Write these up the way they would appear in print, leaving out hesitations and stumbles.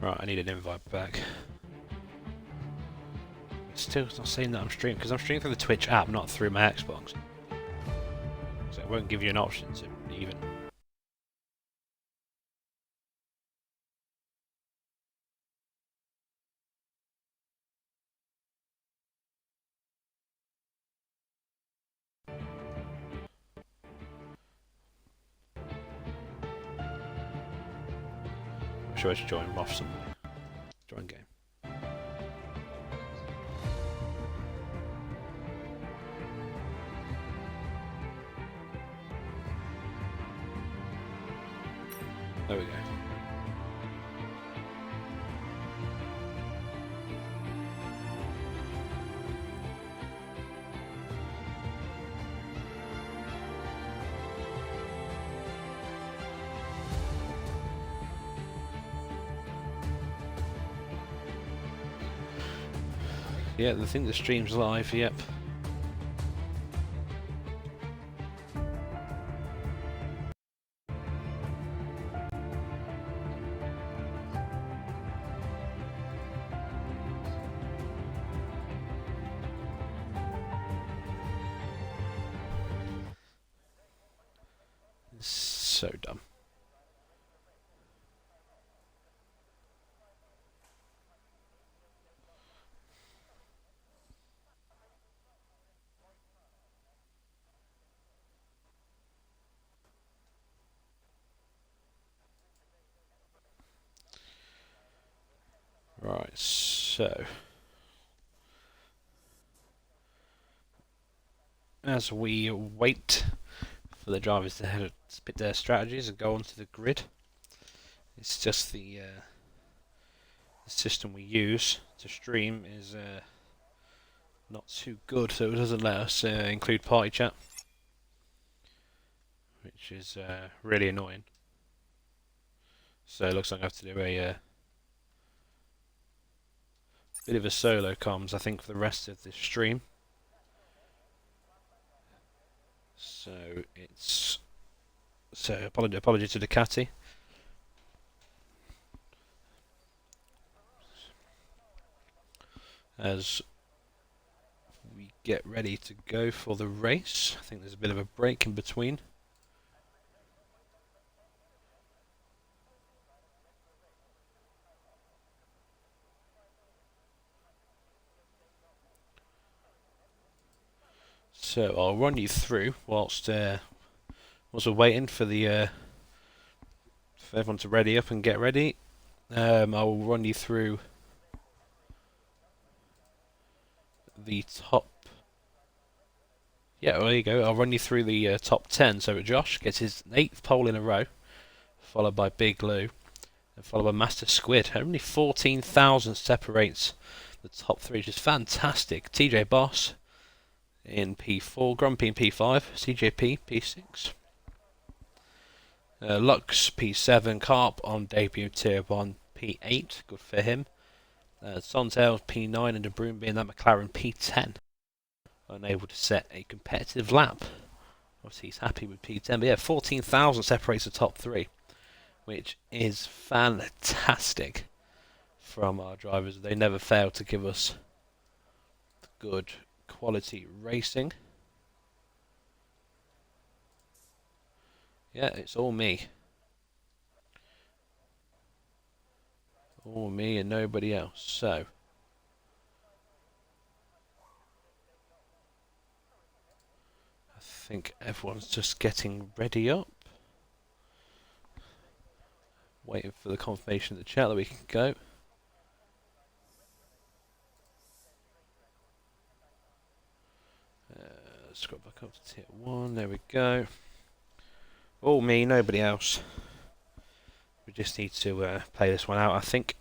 Right, I need an invite back. Still not saying that I'm streaming, because I'm streaming through the Twitch app, not through my Xbox. So it won't give you an option to even... I'm sure I should join off somewhere. Join game. There we go. Yeah, the thing that streams live, yep. So dumb. Right, so... as we wait for the drivers to spit their strategies and go onto the grid, it's just the system we use to stream is not too good, so it doesn't let us include party chat, which is really annoying. So it looks like I have to do a bit of a solo comms, I think, for the rest of this stream. So it's apology to Ducati. As we get ready to go for the race, I think there's a bit of a break in between. So I'll run you through whilst we're waiting for the for everyone to ready up and get ready. I will run you through the top. Yeah, well, there you go. I'll run you through the top 10. So Josh gets his 8th pole in a row, followed by Big Lou, and followed by Master Squid. Only 14,000 separates the top 3, which is fantastic. TJ Boss in P4, Grumpy in P5, CJP P6. Lux P7, Carp on debut tier 1 P8, good for him. Sontail P9 and De Bruyne being that McLaren P10. Unable to set a competitive lap. Obviously he's happy with P10, but yeah, 14,000 separates the top 3, which is fantastic from our drivers. They never fail to give us good quality racing. Yeah, it's all me. All me and nobody else. So I think everyone's just getting ready up. Waiting for the confirmation of the chat that we can go. Scroll back up to tier 1. There we go. All me, nobody else. We just need to play this one out, I think,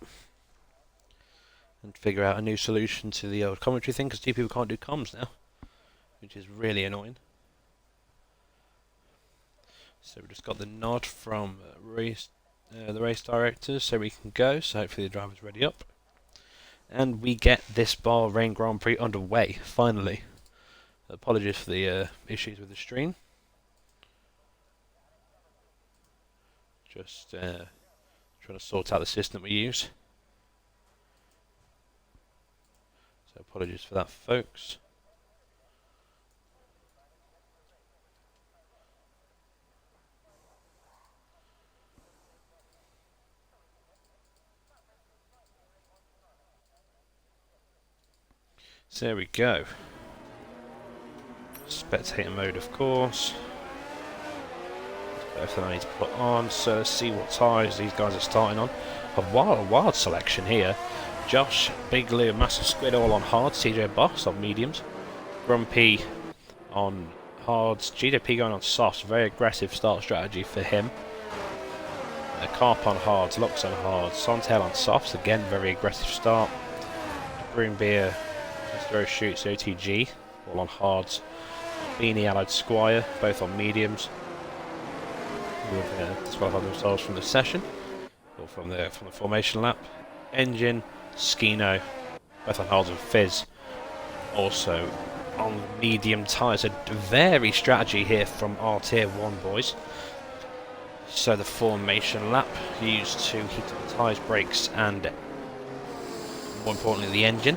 and figure out a new solution to the old commentary thing, because two people can't do comms now, which is really annoying. So we just got the nod from the race directors, so we can go. So hopefully the driver's ready up, and we get this Bahrain Grand Prix underway finally. Apologies for the issues with the stream. Just trying to sort out the system we use. apologies for that, folks. So there we go. Spectator mode, of course. Everything I need to put on. So let's see what tyres these guys are starting on. A wild selection here. Josh, Big Lou, Massive Squid all on hards. TJ Boss on mediums. Grumpy on hards. GJP going on softs. Very aggressive start strategy for him. Carp on hards. Lux on hards. Sontail on softs. Again, very aggressive start. Broom Beer. Throw Shoots. OTG. All on hards. Beanie Allied Squire. Both on mediums. Who have disqualified themselves from the session. Or from the formation lap. Engine. Skino. Both on hards and Fizz. Also on medium tyres. A very strategy here from our Tier 1 boys. So the formation lap used to heat up the tyres, brakes and more importantly the engine.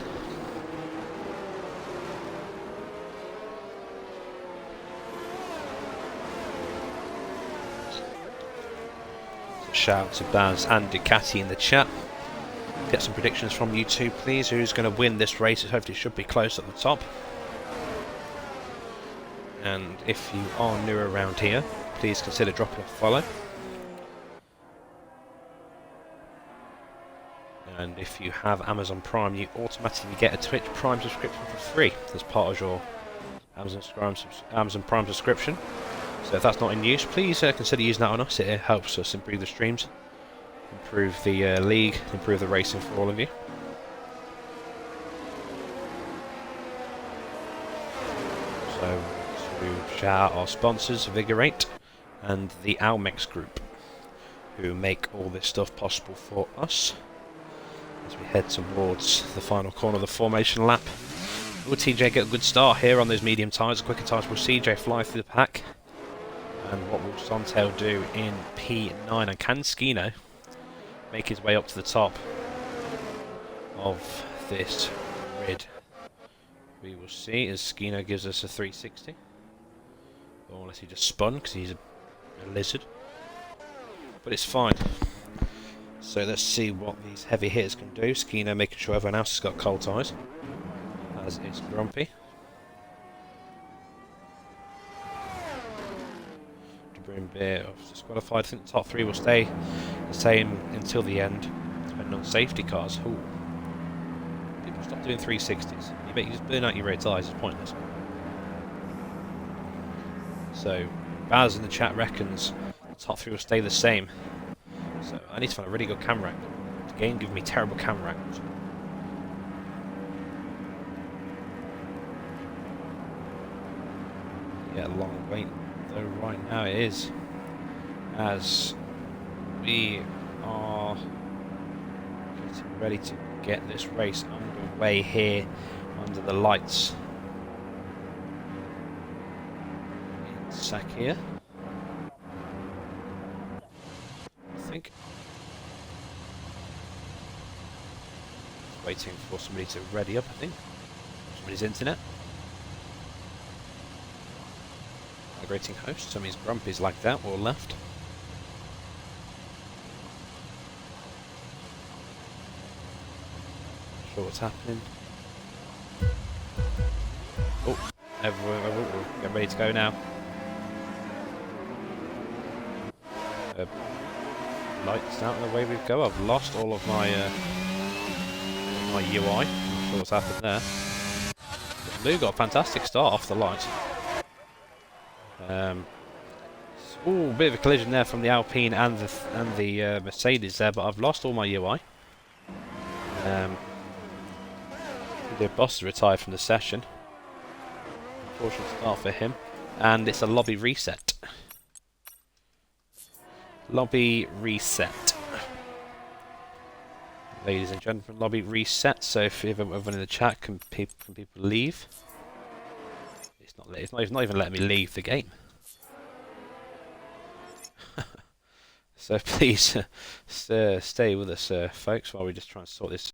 So shout out to Baz and Ducati in the chat. Get some predictions from you two please. Who's going to win this race? Hopefully it should be close at the top. And if you are new around here, please consider dropping a follow. And if you have Amazon Prime, you automatically get a Twitch Prime subscription for free as part of your Amazon Prime subscription. So if that's not in use, please consider using that on us. It helps us improve the streams, improve the league, improve the racing for all of you. So to shout out our sponsors, Vigorate and the Almex Group, who make all this stuff possible for us. As we head towards the final corner of the formation lap. Will TJ get a good start here on those medium tyres? The quicker tyres will CJ fly through the pack. And what will Sontail do in P9? And can Skino make his way up to the top of this grid? We will see as Skino gives us a 360. Or unless he just spun because he's a lizard. But it's fine. So let's see what these heavy hitters can do. Skino making sure everyone else has got cold tyres, as is Grumpy. Broom Beer disqualified. I think the top three will stay the same until the end, depending on safety cars. Ooh. People stop doing 360s. You bet you just burn out your rear tyres, it's pointless. So Baz in the chat reckons the top three will stay the same. So I need to find a really good camera angle. The game gives me terrible camera angles. Yeah, long wait though right now it is. As we are getting ready to get this race underway here under the lights in Sakia. I think. Waiting for somebody to ready up, I think. Somebody's internet. Migrating host, so means Grumpy's like that, or left. Not sure what's happening. Oh, everyone, get ready to go now. Lights out and away we go. I've lost all of my UI. Not sure what's happened there. But Lou got a fantastic start off the light. Ooh, bit of a collision there from the Alpine and the Mercedes there, but I've lost all my UI. The boss retired from the session. Unfortunate start for him, and it's a lobby reset. Lobby reset. Ladies and gentlemen, lobby reset. So if everyone in the chat can people leave? It's not even letting me leave the game. So please stay with us, folks, while we just try and sort this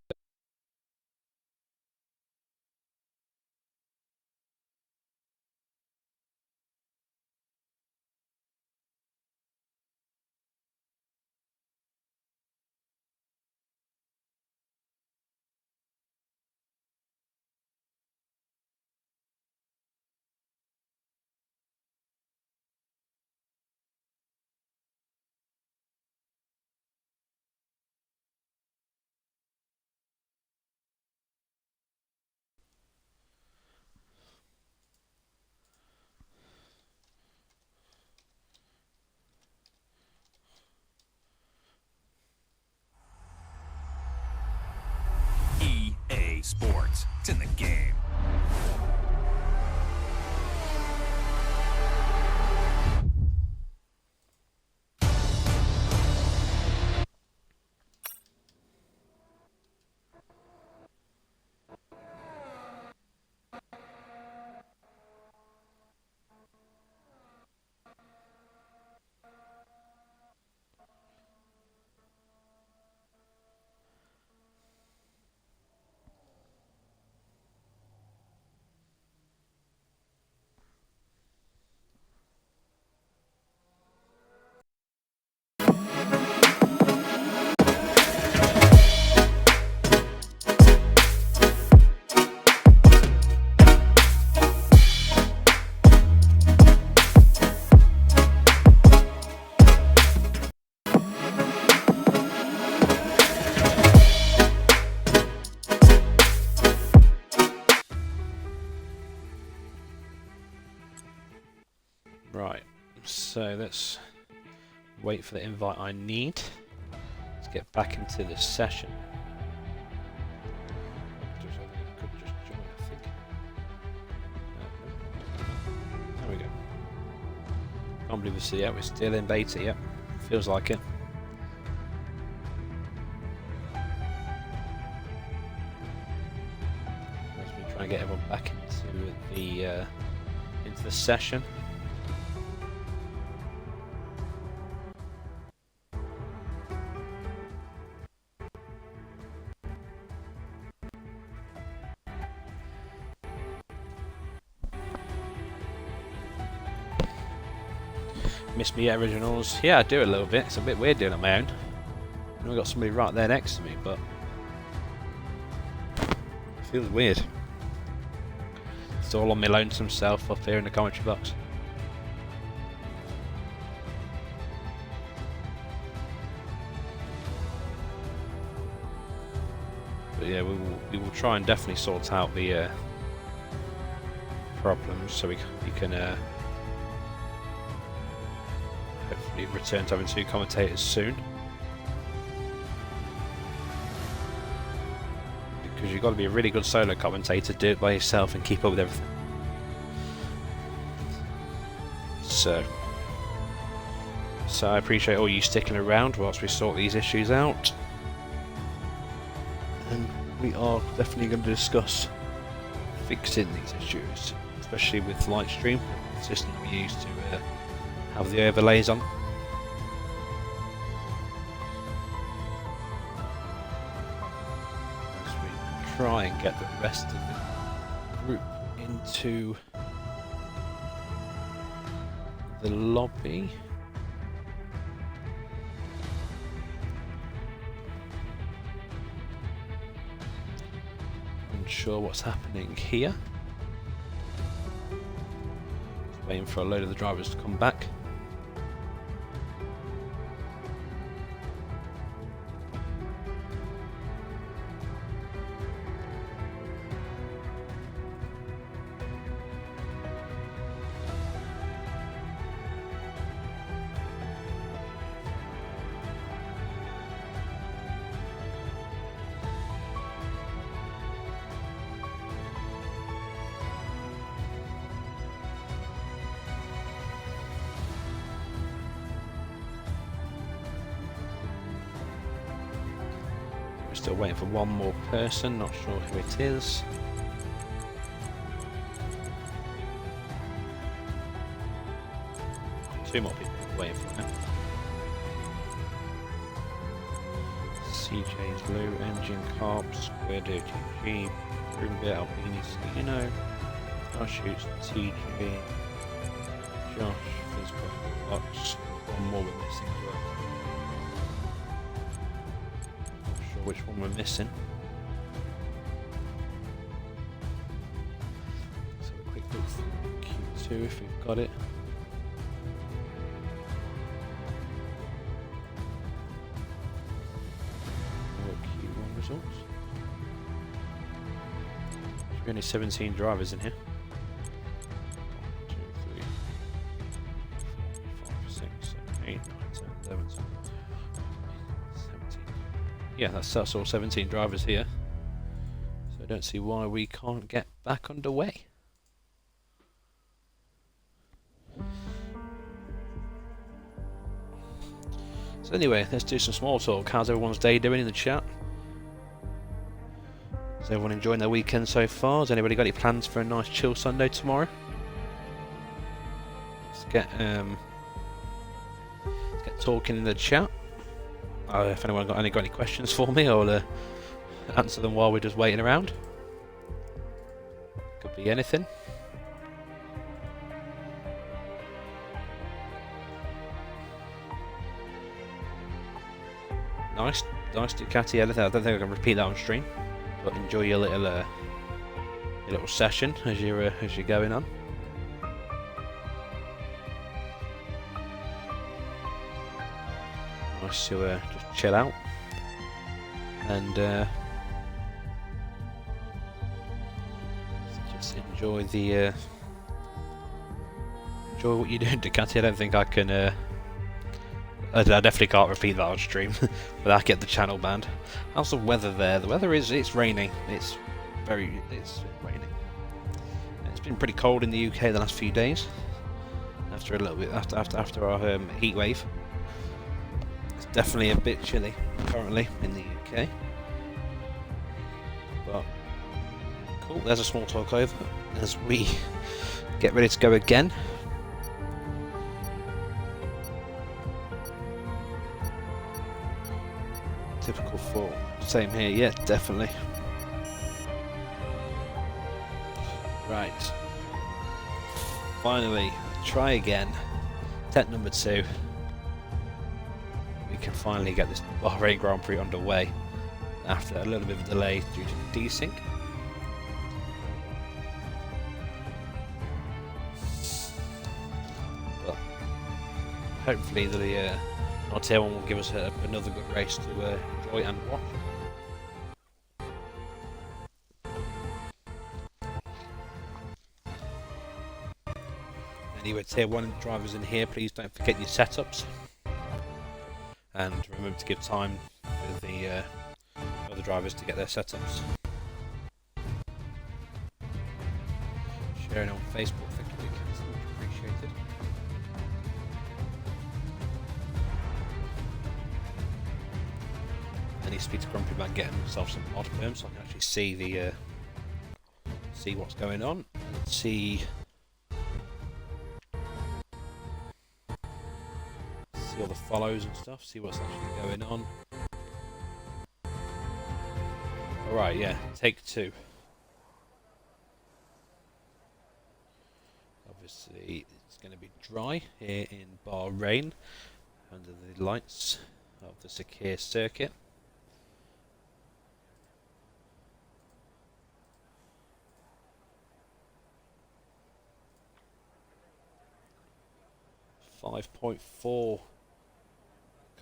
What's in the game? Right, so let's wait for the invite I need. Let's get back into this session. Could just join, I think. There we go. Can't believe this yet. We're still in beta. Yep, feels like it. Let's be trying to get everyone back into the session. Miss me at originals? Yeah, I do a little bit. It's a bit weird doing it on my own. I've got somebody right there next to me, but it feels weird. It's all on my lonesome self up here in the commentary box. But yeah, we will try and definitely sort out the problems so we can hopefully return to having 2 commentators soon. Because you've got to be a really good solo commentator, do it by yourself and keep up with everything. So I appreciate all you sticking around whilst we sort these issues out. And we are definitely going to discuss fixing these issues, especially with Lightstream, the system that we use to have the overlays on. As we try and get the rest of the group into the lobby. Unsure what's happening here. Just waiting for a load of the drivers to come back. Still waiting for one more person, not sure who it is. Two more people waiting for now. CJ's Blue, Engine Carp, Square DOTG, Broombit, Albini, Stino, Josh shoots TG, Josh, Physical Box, one more we're missing as well. Which one we're missing. So a quick look for Q2 if we've got it. Or Q1 results. There's only 17 drivers in here. 1, 2, 3, 4, 5, 6, 7, 8, 9, 10, 11, 12. Yeah, that's all 17 drivers here. So I don't see why we can't get back underway. So anyway, let's do some small talk. How's everyone's day doing in the chat? Is everyone enjoying their weekend so far? Has anybody got any plans for a nice chill Sunday tomorrow? Let's get talking in the chat. If anyone got any questions for me, I'll answer them while we're just waiting around. Could be anything. Nice Ducati. I don't think I can repeat that on stream, but enjoy your little session as you're going on. Nice to just chill out and just enjoy what you're doing, Ducati. I don't think I can. I definitely can't repeat that on stream without getting the channel banned. How's the weather there? The weather it's raining. It's raining. It's been pretty cold in the UK the last few days. After a little bit after our heat wave. It's definitely a bit chilly currently in the UK. But cool. There's a small talk over as we get ready to go again. Typical fall. Same here, yeah, definitely. Right. Finally, try again. Attempt number 2. We can finally get this Bahrain Grand Prix underway after a little bit of a delay due to desync. But hopefully the RT1 will give us another good race to enjoy and watch. Anyway, Tier 1 drivers in here, please don't forget your setups. And remember to give time for the other drivers to get their setups. Sharing on Facebook, thank you, much appreciated. I need to speak to Grumpy about getting himself some mod perms so I can actually see see what's going on and see all the follows and stuff, see what's actually going on. Alright, yeah, take 2. Obviously it's going to be dry here in Bahrain under the lights of the secure circuit. .4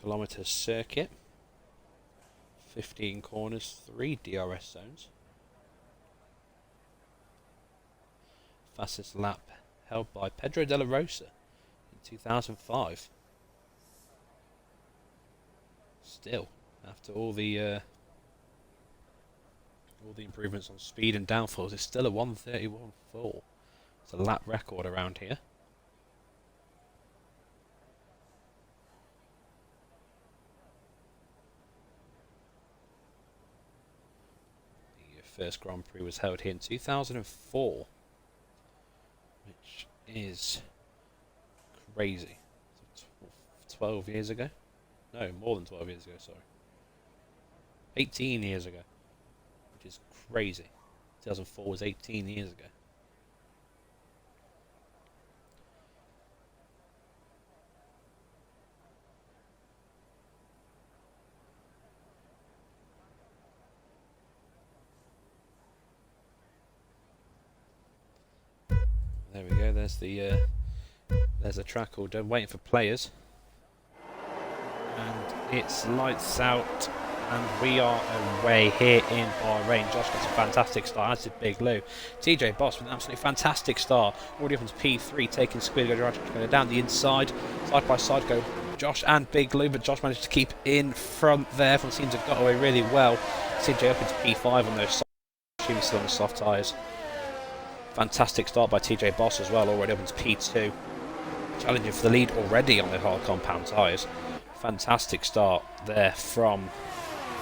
kilometer circuit, 15 corners, 3 DRS zones. Fastest lap held by Pedro de la Rosa in 2005. Still, after all the improvements on speed and downforce, it's still a 1:31.4. It's a lap record around here. First Grand Prix was held here in 2004, which is crazy. 12 years ago? No, more than 12 years ago, sorry. 18 years ago, which is crazy. 2004 was 18 years ago. There we go. There's the track all done, waiting for players, and it's lights out, and we are away here in Bahrain. Josh got a fantastic start, as did Big Lou. TJ Boss with an absolutely fantastic start, already up into P3, taking Squid go down the inside, side by side go Josh and Big Lou, but Josh managed to keep in front there. Everyone seems to have got away really well. TJ up into P5 on those sides. assuming he's still on the soft tyres. Fantastic start by TJ Boss as well, already up into P2. Challenging for the lead already on the hard compound tyres. Fantastic start there from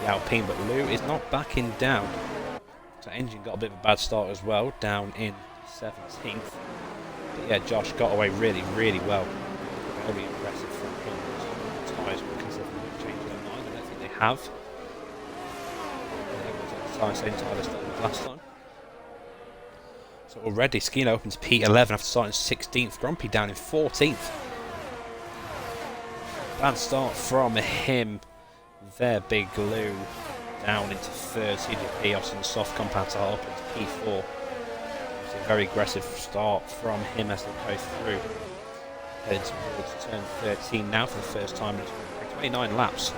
the Alpine, but Lou is not backing down. So engine got a bit of a bad start as well, down in 17th. But yeah, Josh got away really, really well. Very impressive from him. The tyres were considerably changed their mind. I don't think they have. Everyone's on the same tyres as last time. So already Skino opens P11 after starting 16th. Grumpy down in 14th. Bad start from him there, Big Lou. Down into third. CJP off in the soft compound tire up into P4. It's a very aggressive start from him as they go through. Heading towards turn 13 now for the first time in 29 laps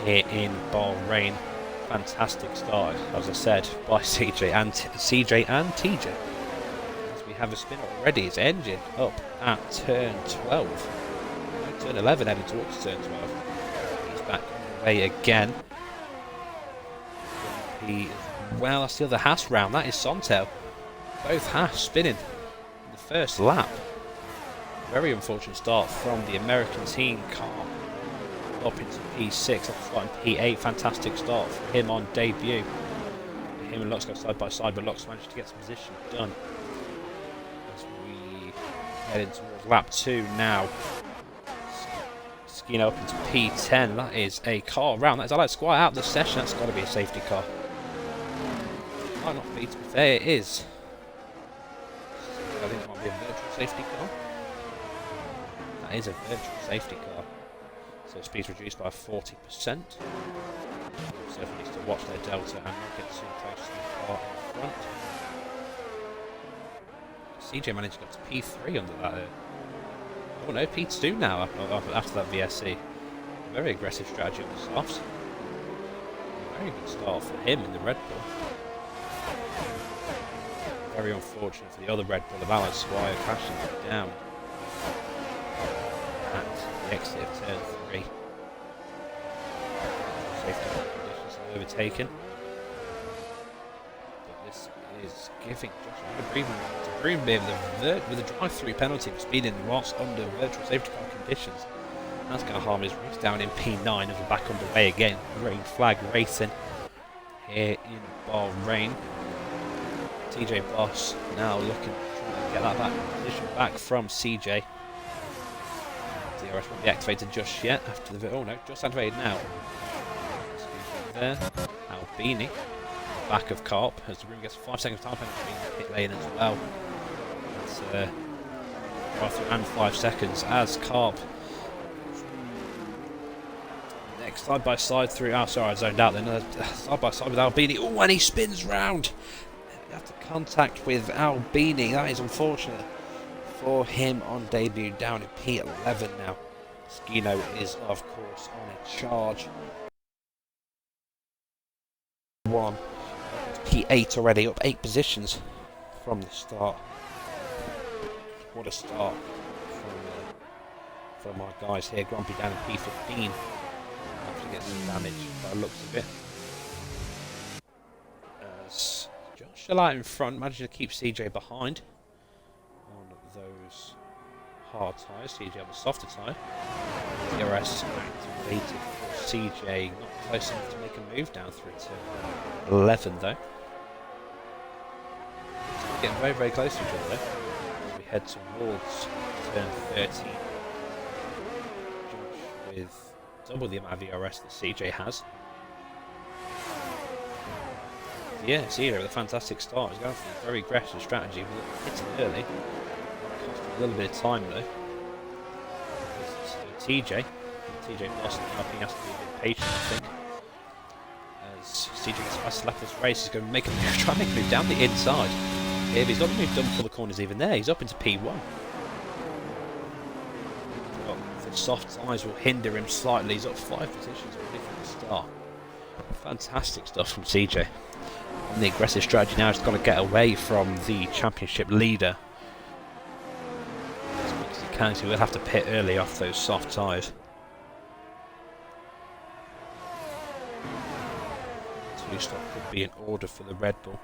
here in Bahrain. Fantastic start, as I said, by CJ and TJ. As we have a spin already, his engine up at turn 12. No, turn 11 heading towards turn 12. He's back on the way again. Well, that's the other Haas round. That is Sontel. Both Haas spinning in the first lap. Very unfortunate start from the American team car up into P6, up starting P8. Fantastic start for him on debut. Him and Lux go side by side, but Lux managed to get some position done. As we head in towards lap 2 now. Skino up into P10. That is a car round. That is Alex Squire out of the session. That's got to be a safety car. Might not be, to be fair, it is. I think it might be a virtual safety car. That is a virtual safety car. So speed's reduced by 40%. So everyone needs to watch their delta and not get too close to the car in front. CJ managed to get to P3 under that. Oh no, P2 now after that VSC. Very aggressive strategy on the softs. Very good start for him in the Red Bull. Very unfortunate for the other Red Bull of Alex Squire crashing down at the exit of turn 3. Safety conditions are overtaken. But this is giving Josh a breathing room to Broombeer with a drive-through penalty for speeding whilst under virtual safety car conditions. That's going to harm his race down in P9 as we're back underway again. Green flag racing here in Bahrain. TJ Boss now looking to get that position back from CJ. DRS won't be activated just yet after the... Oh no, just activated now. There. Albini, back of Carp, as the room gets 5 seconds time penalty in the pit lane as well. That's and 5 seconds as Carp. Next side by side through... Oh, sorry, I zoned out then. Side by side with Albini. Oh, and he spins round. After contact with Albini. That is unfortunate for him on debut down in P11 now. Skino is, of course, on a charge. P8 already, up 8 positions from the start. What a start from our guys here. Grumpy down in P15 after getting some damage by the looks of it. As Josh Light in front, managing to keep CJ behind on those hard tyres. CJ on the softer tyre. DRS activated for CJ, not close enough to make a move down through to 11 though. Getting very, very close to each other as we head towards turn 13. Josh with double the amount of DRS that CJ has. Yeah, CJ with a fantastic start. He's going for a very aggressive strategy, but it's early. Cost a little bit of time though. TJ Boston helping us to be a bit patient, I think. As CJ gets fast left this race, he's going to make a move, try and make a move down the inside. If he's not moved done before the corner's even there, he's up into P1. But the soft tyres will hinder him slightly. He's up 5 positions already from the start. Fantastic stuff from CJ. And the aggressive strategy now is got to get away from the championship leader. As much as he can, so he'll have to pit early off those soft tyres. 2 stop could be in order for the Red Bull.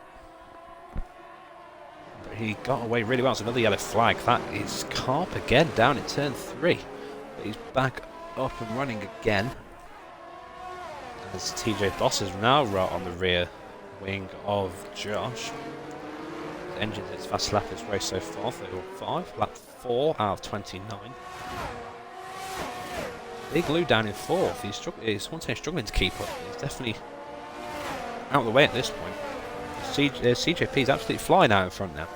But he got away really well. It's another yellow flag. That is Carp again down in turn 3. But he's back up and running again. As TJ Boss is now right on the rear wing of Josh. The engine's its fast lap this race so far, 31.5. Lap 4 out of 29. Big Lou down in 4th. He's struggling to keep up. He's definitely out of the way at this point. CJP is absolutely flying out in front now.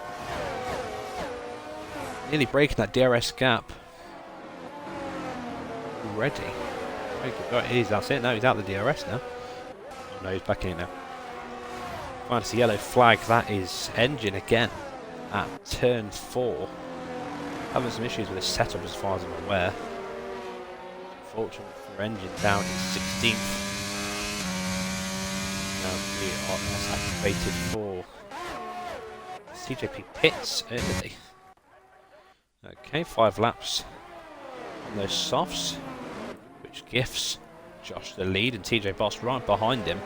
Nearly breaking that DRS gap. Already. That's it now. He's out of the DRS now. Oh no, he's back in now. Finds the yellow flag. That is Engine again at turn 4. Having some issues with his setup as far as I'm aware. Unfortunate for Engine down in 16th. Now DRS activated for CJP pits early. Okay, 5 laps on those softs, which gives Josh the lead and TJ Boss right behind him.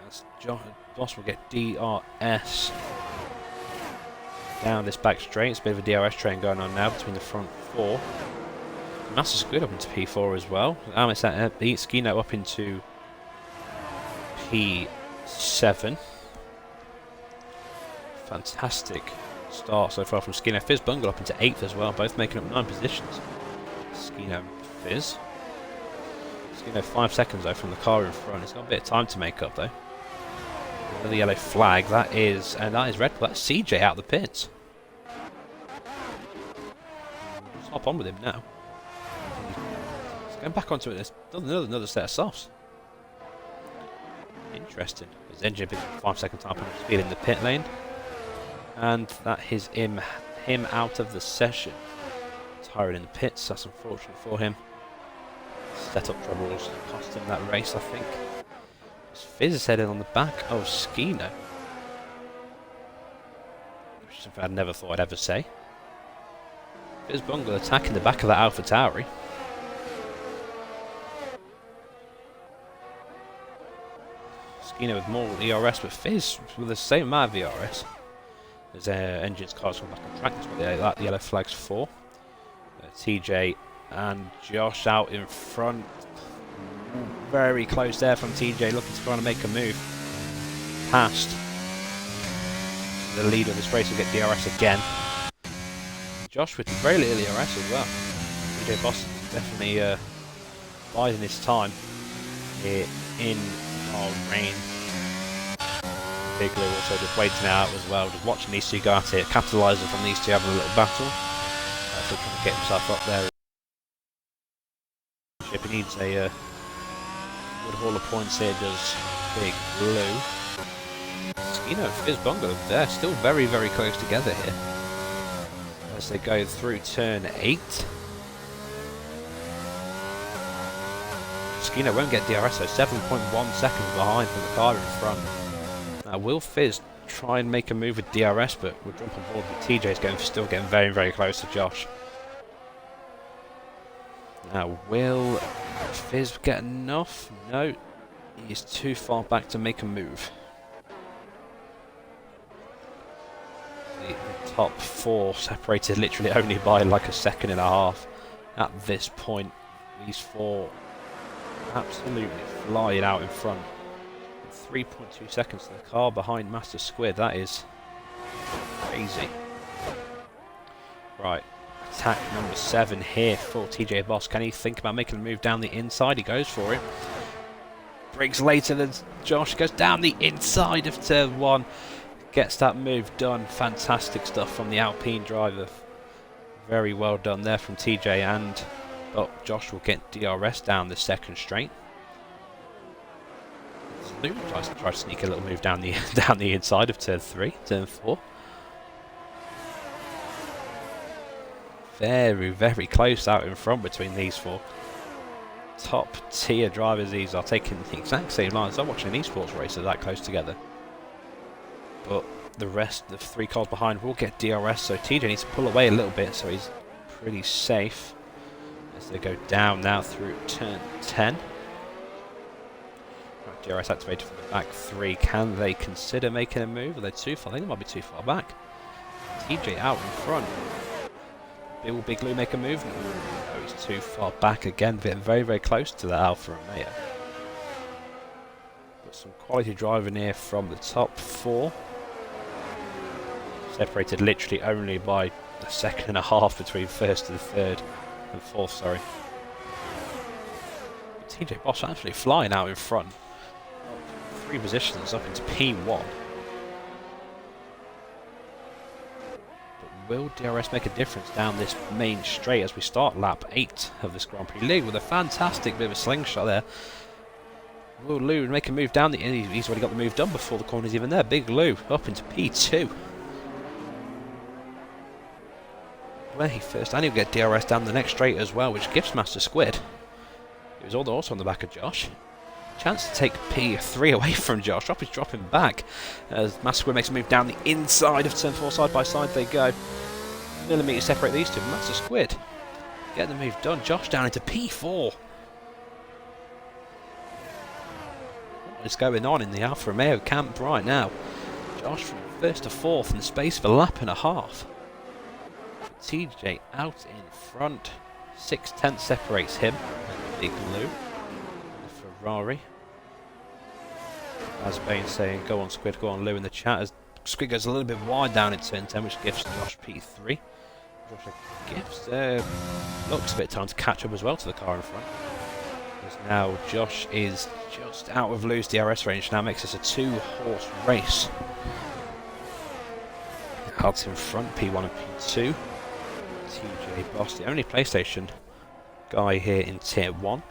As Boss will get DRS down this back straight. It's a bit of a DRS train going on now between the front 4. Master's good up into P4 as well. Skino up into P7. Fantastic start so far from Skino. Fizz Bungle up into 8th as well, both making up 9 positions. Skino and Fizz. Skino 5 seconds though from the car in front. It's got a bit of time to make up though. Another yellow flag. That is red. That's CJ out of the pits. Let's hop on with him now. He's going back onto it. There's another set of softs. Interesting. His engine been 5 second time penalty speed in the pit lane. And that is him out of the session. Tired in the pits, that's unfortunate for him. Setup troubles cost him that race, I think. Fizz is headed on the back of Skino. Which is something I never thought I'd ever say. Fizz Bungle attacking the back of that Alpha Tauri. Skino with more ERS, but Fizz with the same amount of ERS. As Engine's cars come back on track, that's what the yellow flag's for. TJ and Josh out in front. Very close there from TJ, looking to try and make a move past the leader of this race will get DRS again. Josh with very little DRS as well. TJ Boss definitely biding his time here in Bahrain. Big Lou also just waiting out as well, just watching these two go at it, capitalising from these two having a little battle. Still trying to get himself up there. He needs a good haul of points here, does Big Lou. Skino and Fizz Bungle, they're still very, very close together here. As they go through turn 8. Skino won't get DRS, so 7.1 seconds behind from the car in front. Now, will Fizz try and make a move with DRS, but we'll jump on board with TJ's still getting very, very close to Josh. Now, will Fizz get enough? No, he's too far back to make a move. The top 4 separated literally only by like a second and a half at this point. These 4 absolutely flying out in front. 3.2 seconds to the car behind Master Squid. That is crazy. Right, attack number 7 here for TJ Boss. Can he think about making a move down the inside? He goes for it. Briggs later than Josh goes down the inside of turn 1. Gets that move done. Fantastic stuff from the Alpine driver. Very well done there from TJ, and Josh will get DRS down the second straight. Lou tries to sneak a little move down the inside of turn 3, turn 4. Very, very close out in front between these 4. Top tier drivers, these are taking the exact same lines. I'm watching an esports race that close together. But the rest, the 3 cars behind, will get DRS, so TJ needs to pull away a little bit, so he's pretty safe as they go down now through turn 10. DRS activated from the back 3. Can they consider making a move? Are they too far? I think they might be too far back. TJ out in front. Will Big Lou make a move? No, he's too far back again, getting very, very close to that Alfa Romeo. Got some quality driving here from the top 4. Separated literally only by a second and a half between first and third and fourth, sorry. TJ Boss actually flying out in front. 3 positions up into P1. Will DRS make a difference down this main straight as we start lap 8 of this Grand Prix League with a fantastic bit of a slingshot there? Will Lou make a move down the... He's already got the move done before the corner's even there. Big Lou up into P2. Where he first... And he'll get DRS down the next straight as well, which gives Master Squid. It was also on the back of Josh. Chance to take P3 away from Josh. Drop is dropping back as Master Squid makes a move down the inside of turn 4. Side by side they go. Millimetres separate these two. Master Squid get the move done. Josh down into P4. What is going on in the Alfa Romeo camp right now? Josh from 1st to 4th in the space of a lap and a half. TJ out in front. 6/10 separates him and Big Lou. The Ferrari. As Bain saying, go on Squid, go on Lou in the chat, as Squid goes a little bit wide down in turn 10, which gives Josh P3. Josh gives looks a bit of time to catch up as well to the car in front. Because now Josh is just out of Lou's DRS range, now makes this a 2-horse race. Out in front, P1 and P2. TJ Boss, the only PlayStation guy here in Tier 1.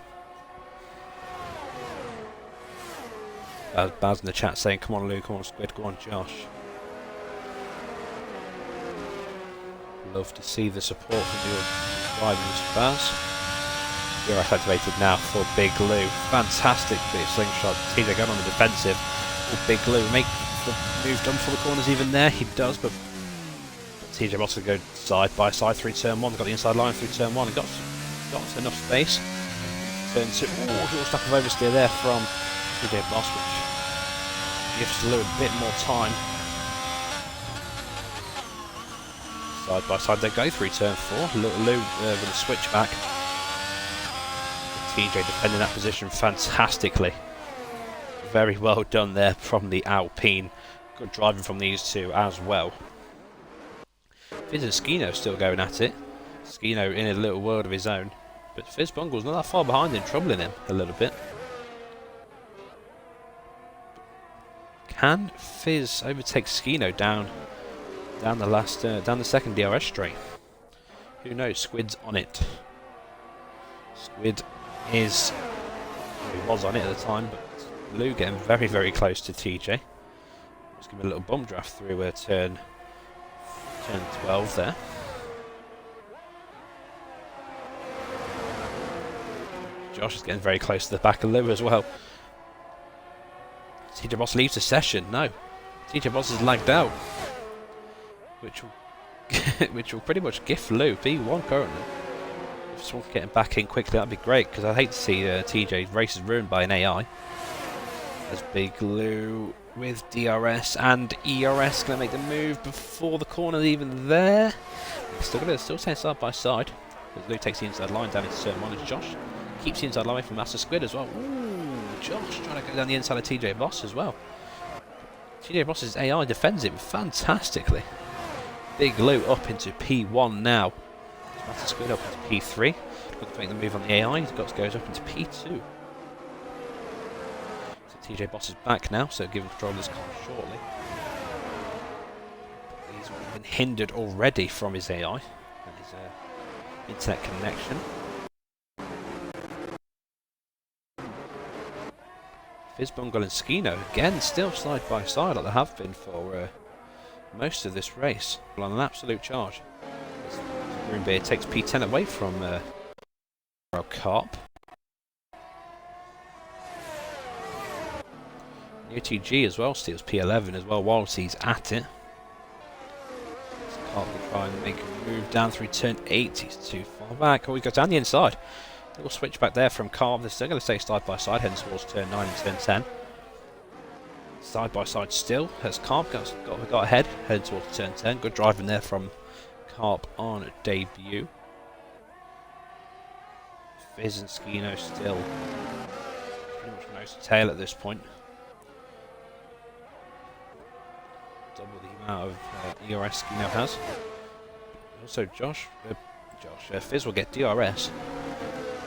Baz in the chat saying, come on Lou, come on Squid, go on Josh. Love to see the support from your drivers, Baz. DRS activated now for Big Lou. Fantastic bit of slingshot. TJ going on the defensive. Will Big Lou make the move done for the corners even there? He does, but TJ Boss will go side by side through turn 1. Got the inside line through turn 1 and got enough space. Turn 2. Ooh, little stack of oversteer there from TJ Boss, which gives Lou a bit more time. Side by side they go through turn 4. Lou with a switchback. TJ defending that position fantastically. Very well done there from the Alpine. Good driving from these two as well. Fizz and Skino still going at it. Skino in a little world of his own. But Fizz Bungle's not that far behind him, troubling him a little bit. Can Fizz overtake Skino down the second DRS straight? Who knows? Squid's on it. Squid is... he was on it at the time, but Lou getting very, very close to TJ. Let's give him a little bump draft through turn 12 there. Josh is getting very close to the back of Lou as well. TJ Boss leaves the session. No. TJ Boss is lagged out. Which will pretty much gift Lou P1 currently. If someone can get him back in quickly, that'd be great, because I hate to see TJ's races ruined by an AI. As Big Lou with DRS and ERS going to make the move before the corner's even there. Still staying side by side. As Lou takes the inside line down into turn 1 as Josh keeps the inside line away from Master Squid as well. Ooh, Josh trying to go down the inside of TJ Boss as well. TJ Boss's AI defends it fantastically. Big Lou up into P1 now. Master Squid up into P3. Looking to make the move on the AI. He's got to goes up into P2. So TJ Boss is back now, so give him control of this car shortly. He's been hindered already from his AI and his internet connection. Fizzbungle and Skino again still side by side like they have been for most of this race. On an absolute charge. Greenbeard takes P10 away from Carp. UTG as well steals P11 as well whilst he's at it. Carp will try and make a move down through turn 8. He's too far back. Oh, he goes down the inside. Little switch back there from Carb. They're still going to stay side by side, heading towards turn 9 and turn 10. Side by side still, as Carb got ahead, heading towards turn 10. Good driving there from Carb on debut. Fizz and Skino still pretty much nose to tail at this point. Double the amount of ERS Skino has. Also, Fizz will get DRS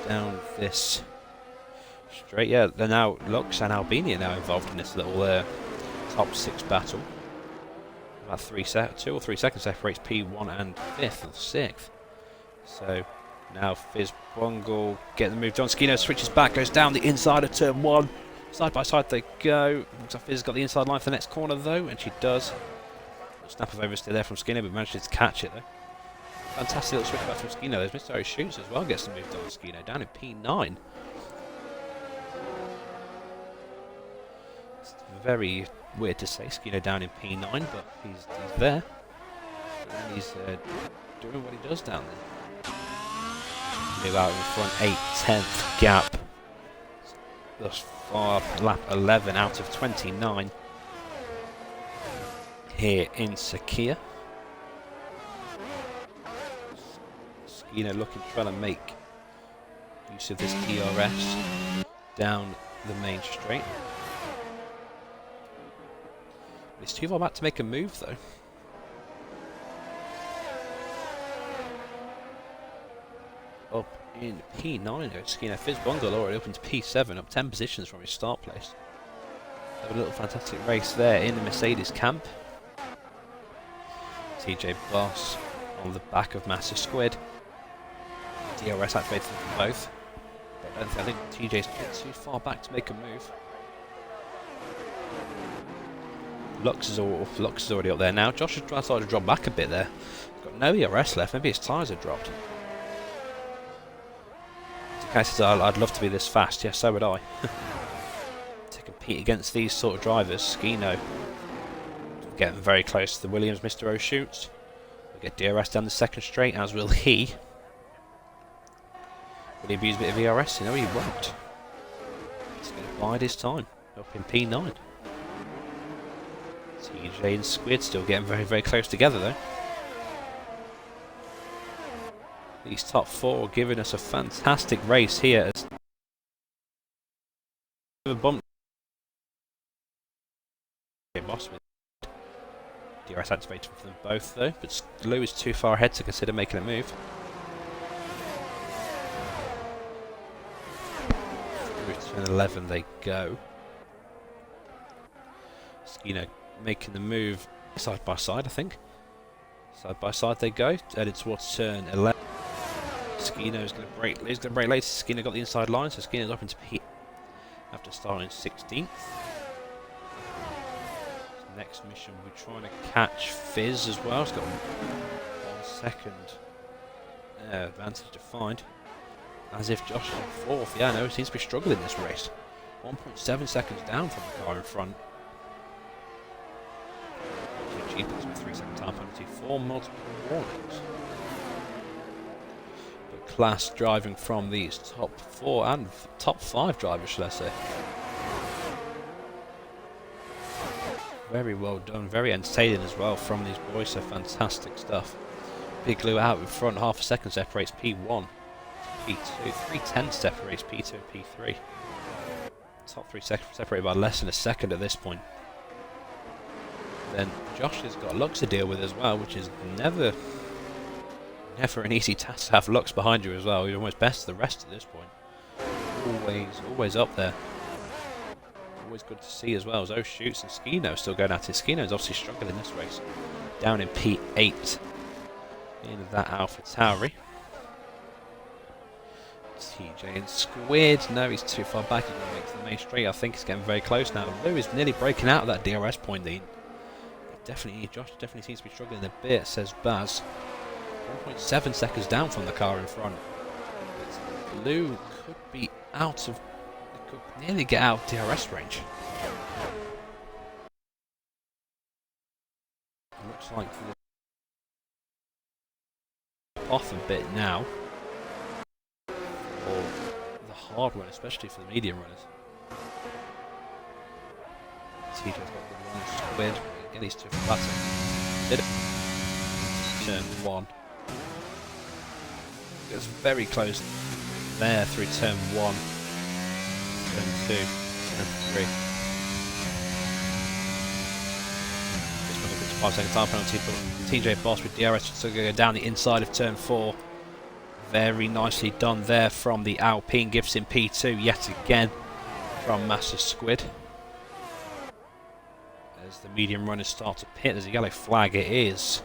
down this straight. Yeah, they're now Lux and Albania now involved in this little top 6 battle. About 2 or 3 seconds separates P1 and 5th or 6th. So now Fizz Bungle get the move. John Skino switches back, goes down the inside of turn 1. Side by side they go. Looks like Fizz has got the inside line for the next corner though, and she does. Snap of oversteer there from Skino, but manages to catch it though. Fantastic little switch back from Skino. There's Mr. O Shoots as well, gets the move on Skino down in P9. It's very weird to say Skino down in P9, but he's there. And he's doing what he does down there. Move out in front, 8/10th gap. Thus far, lap 11 out of 29 here in Sakia. Skino looking to try to make use of this DRS down the main straight. It's too far back to make a move though. Up in P9 now, Skino. Fizz Bungle already up into P7, up 10 positions from his start place. Have a little fantastic race there in the Mercedes camp. TJ Boss on the back of Massive Squid. DRS activated for both. But I think TJ's too far back to make a move. Lux is already up there now. Josh has started to drop back a bit there. He's got no ERS left. Maybe his tyres have dropped. DUCATI says, I'd love to be this fast. Yeah, so would I. To compete against these sort of drivers, Skino getting very close to the Williams. Mr. O Shoots. We'll get DRS down the second straight, as will he. Will he abuse a bit of ERS? No, he won't. He's going to bide his time. Up in P9. TJ and Squid still getting very, very close together though. These top 4 giving us a fantastic race here. A bump. Boss with DRS activated for them both though, but Lou is too far ahead to consider making a move. Through turn 11 they go. Skino making the move side by side, I think. Side by side they go, headed towards turn 11. Skino's going to brake. He's going to brake later. Skino got the inside line, so Skino's up into P after starting 16th. So next mission we'll be trying to catch Fizz as well. He's got 1 second advantage to find. As if Josh is on 4th. Yeah, no, he seems to be struggling this race. 1.7 seconds down from the car in front. Cheapers with 3-second time penalty for multiple warnings. But class driving from these top 4 and top 5 drivers, should I say. Very well done, very entertaining as well from these boys, so fantastic stuff. Big Lou out in front, half a second separates P1 to P2, 3/10 separates P2 and P3. Top 3 separated by less than a second at this point. Then Josh has got Lux to deal with as well, which is never an easy task to have Lux behind you as well. You're almost best of the rest at this point. Always up there. Always good to see as well. Zoe Shoots and Skino still going at it. Skino's obviously struggling in this race. Down in P8 in that Alpha Tauri. TJ and Squid. No, he's too far back. He's going to make to the main straight. I think he's getting very close now. Lou is nearly breaking out of that DRS point lead. Josh definitely seems to be struggling a bit, says Baz. 1.7 seconds down from the car in front. But Lou could be could nearly get out of DRS range. Looks like off a bit now. hard one, especially for the medium runners. TJ's got good one, Squid, get these two for batter. Did it. Turn 1. It's very close there through turn 1, turn 2, turn 3. This one gets a 5-second time penalty, but TJ Boss with DRS to go down the inside of turn 4. Very nicely done there from the Alpine, gives him P2 yet again from Master Squid. As the medium runners start to pit, there's a yellow flag. It is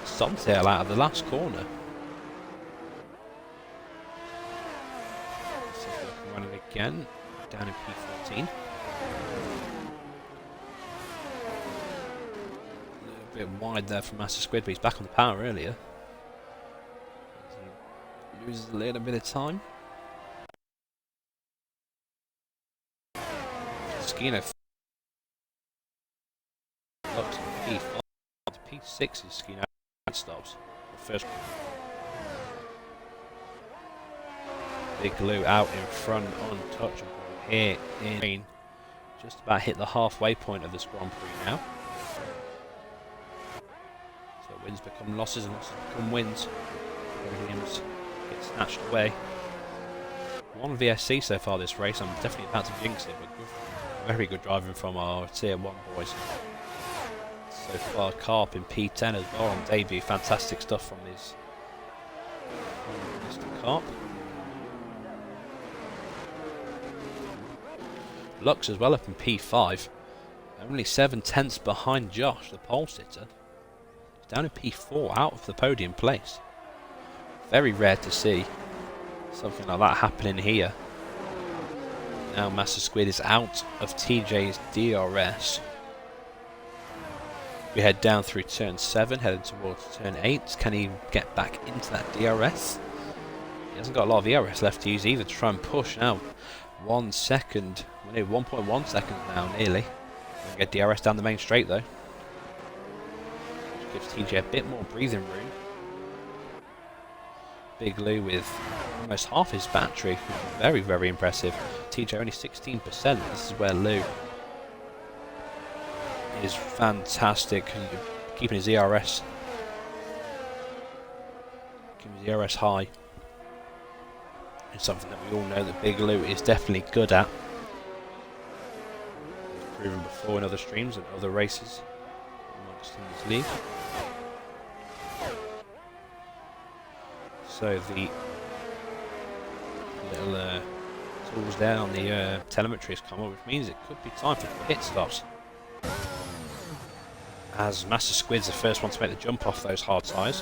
Somtail out of the last corner. So we can run it again, down in P14. A little bit wide there from Master Squid, but he's back on the power earlier. He loses a little bit of time. Skino looks at P5 to P6 is Skino stops. The first Big Lou out in front, untouchable here in green. Just about hit the halfway point of this Grand Prix now. So wins become losses and losses become wins. Williams gets snatched away. One VSC so far this race. I'm definitely about to jinx it, but good, very good driving from our Tier 1 boys. So far, Carp in P10 as well on debut. Fantastic stuff from his Mr. Carp. Lux as well up in P5. Only 7/10 behind Josh, the pole sitter. He's down in P4, out of the podium place. Very rare to see something like that happening here. Now Master Squid is out of TJ's DRS. We head down through turn 7, heading towards turn 8. Can he get back into that DRS? He hasn't got a lot of DRS left to use either to try and push now. 1 second, well, nearly 1.1 seconds now, nearly. We'll get DRS down the main straight though. Which gives TJ a bit more breathing room. Big Lou with almost half his battery, very, very impressive. TJ only 16%, this is where Lou is fantastic, keeping his ERS, high. It's something that we all know that Big Lou is definitely good at. He's proven before in other streams and other races amongst in this league. So the little tools there on the telemetry has come up, which means it could be time for pit stops. As Master Squid's the first one to make the jump off those hard tyres.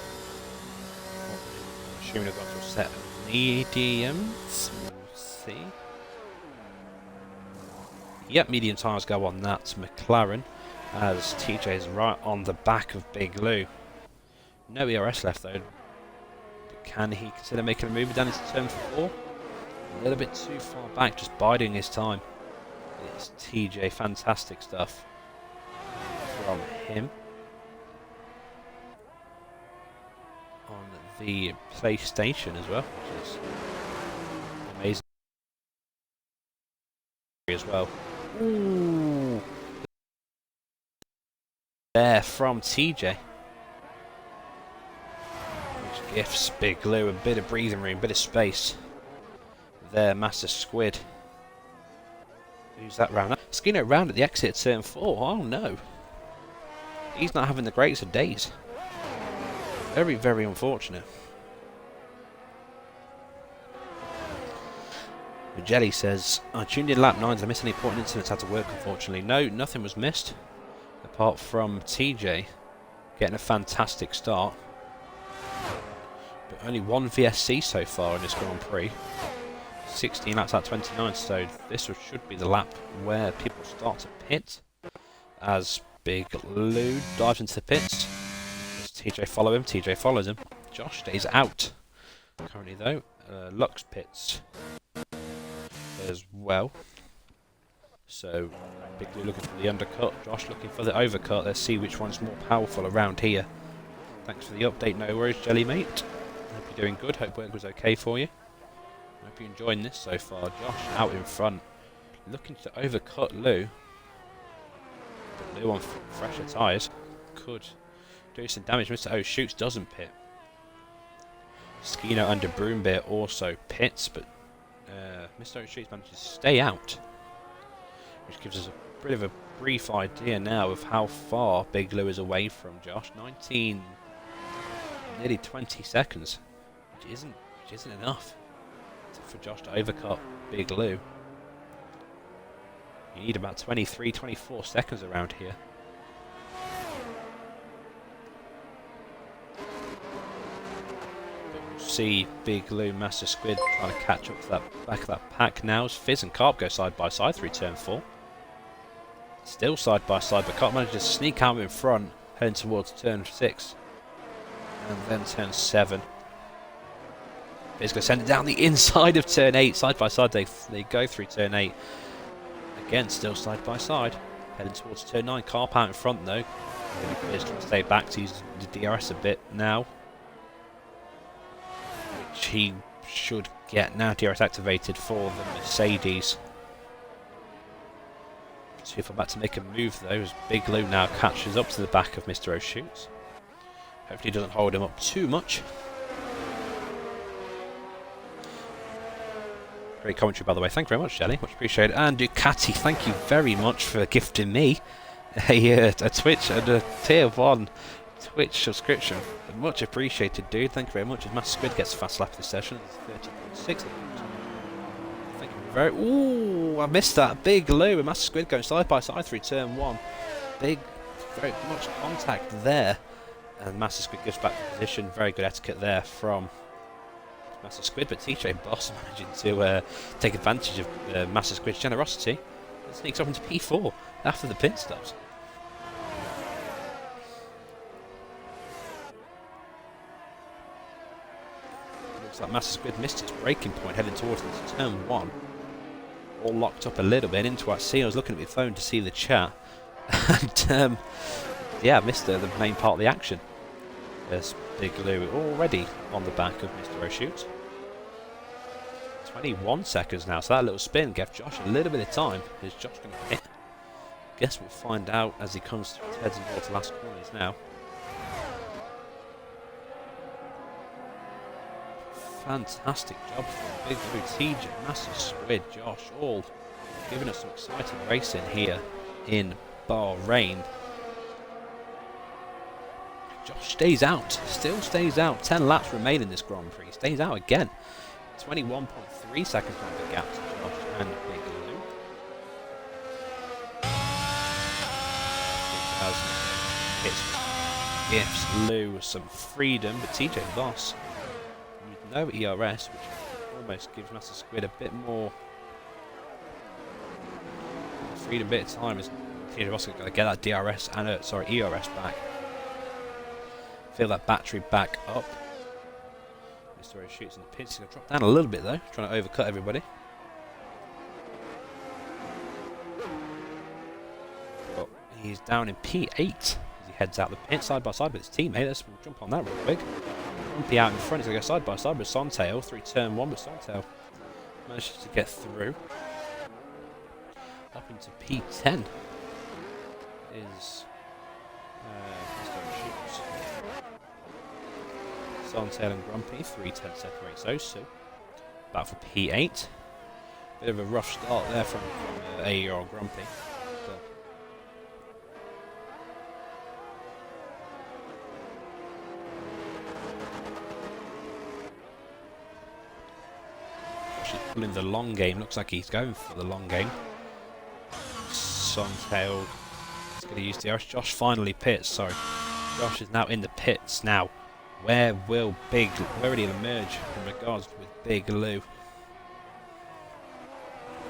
Assuming they've got to a set of mediums. We'll see. Yep, medium tyres go on that. McLaren, as TJ's right on the back of Big Lou. No ERS left though. But can he consider making a move down into turn 4? A little bit too far back, just biding his time. It's TJ, fantastic stuff from him. On the PlayStation as well, which is amazing as well. Ooh. There from TJ. Which gives Big Lou a bit of breathing room, a bit of space. There, Master Squid. Who's that round? Skino round at the exit at turn 4. Oh no. He's not having the greatest of days. Very, very unfortunate. Jelly says, I tuned in lap 9. Did I miss any important incidents had to work, unfortunately? No, nothing was missed. Apart from TJ getting a fantastic start. But only one VSC so far in this Grand Prix. 16 laps out of 29, so this should be the lap where people start to pit. As Big Lou dives into the pits. Does TJ follow him? TJ follows him. Josh stays out. Currently though, Lux pits as well. So Big Lou looking for the undercut, Josh looking for the overcut. Let's see which one's more powerful around here. Thanks for the update, no worries, Jelly mate. Hope you're doing good, hope work was okay for you. Hope Hope you're enjoying this so far. Josh out in front, looking to overcut Lou. But Lou on fresher tyres could do some damage. Mr. O shoots, doesn't pit. Skino under Broombeer also pits, but Mr. O shoots manages to stay out, which gives us a bit of a brief idea now of how far Big Lou is away from Josh. 19, nearly 20 seconds, which isn't enough for Josh to overcut Big Lou. You need about 23, 24 seconds around here. But we'll see Big Lou, Master Squid trying to catch up to that back of that pack now as Fizz and Carp go side by side through turn 4. Still side by side, but Carp manages to sneak out in front, heading towards turn 6. And then turn 7. Fizz going to send it down the inside of turn 8. Side by side they go through turn 8. Again, still side by side. Heading towards turn 9. Carp out in front though. Fizz trying to stay back to use the DRS a bit now. Which he should get now. DRS activated for the Mercedes. See if I'm about to make a move though, as Big Lou now catches up to the back of Mr. O'Shoots. Hopefully he doesn't hold him up too much. Great commentary by the way, thank you very much Jelly, much appreciated. And Ducati, thank you very much for gifting me a Twitch and a tier 1 Twitch subscription. Much appreciated dude, thank you very much. As Master Squid gets a fast lap this session, it's 30.6. Thank you very ooh, I missed that. Big Lou and Master Squid going side by side through turn 1. Very much contact there. And Master Squid gives back the position. Very good etiquette there from Master Squid, but TJ Boss managing to take advantage of Master Squid's generosity and sneaks up into P4 after the pit stops. Looks like Master Squid missed its braking point heading towards turn 1. All locked up a little bit into our scene. I was looking at my phone to see the chat and yeah, missed the main part of the action. There's Big Lou already on the back of Mr. O'Shoots. 21 seconds now, so that little spin gave Josh a little bit of time. Is Josh going to hit? Guess we'll find out as he comes heads towards the last corners now. Fantastic job from Big Lou, TJ, Master Squid, Josh, all giving us some exciting racing here in Bahrain. Josh stays out, still stays out. 10 laps remain in this Grand Prix. Stays out again. 21.3 seconds on the gap to Josh and Big Lou. Gives Lou some freedom, but TJ Voss with no ERS, which almost gives Master Squid a bit more freedom, bit of time as TJ Voss is going to get that DRS and ERS back. Feel that battery back up. Mr. O'Shoots in the pits. He's going to drop down a little bit though, trying to overcut everybody. But he's down in P8 as he heads out the pit side by side with his teammate. Let's jump on that real quick. Grumpy out in front. He's going to go side by side with Sontail through turn 1, but Sontail manages to get through. Up into P10 is Mr. O'Shoots. Sontail and Grumpy, 3:10 separates those two. Back for P8. Bit of a rough start there from AERL Grumpy. Actually pulling the long game. Looks like he's going for the long game. Sontail is going to use the DRS. Josh finally pits. Sorry, Josh is now in the pits now. Where will where will he emerge in regards with Big Lou?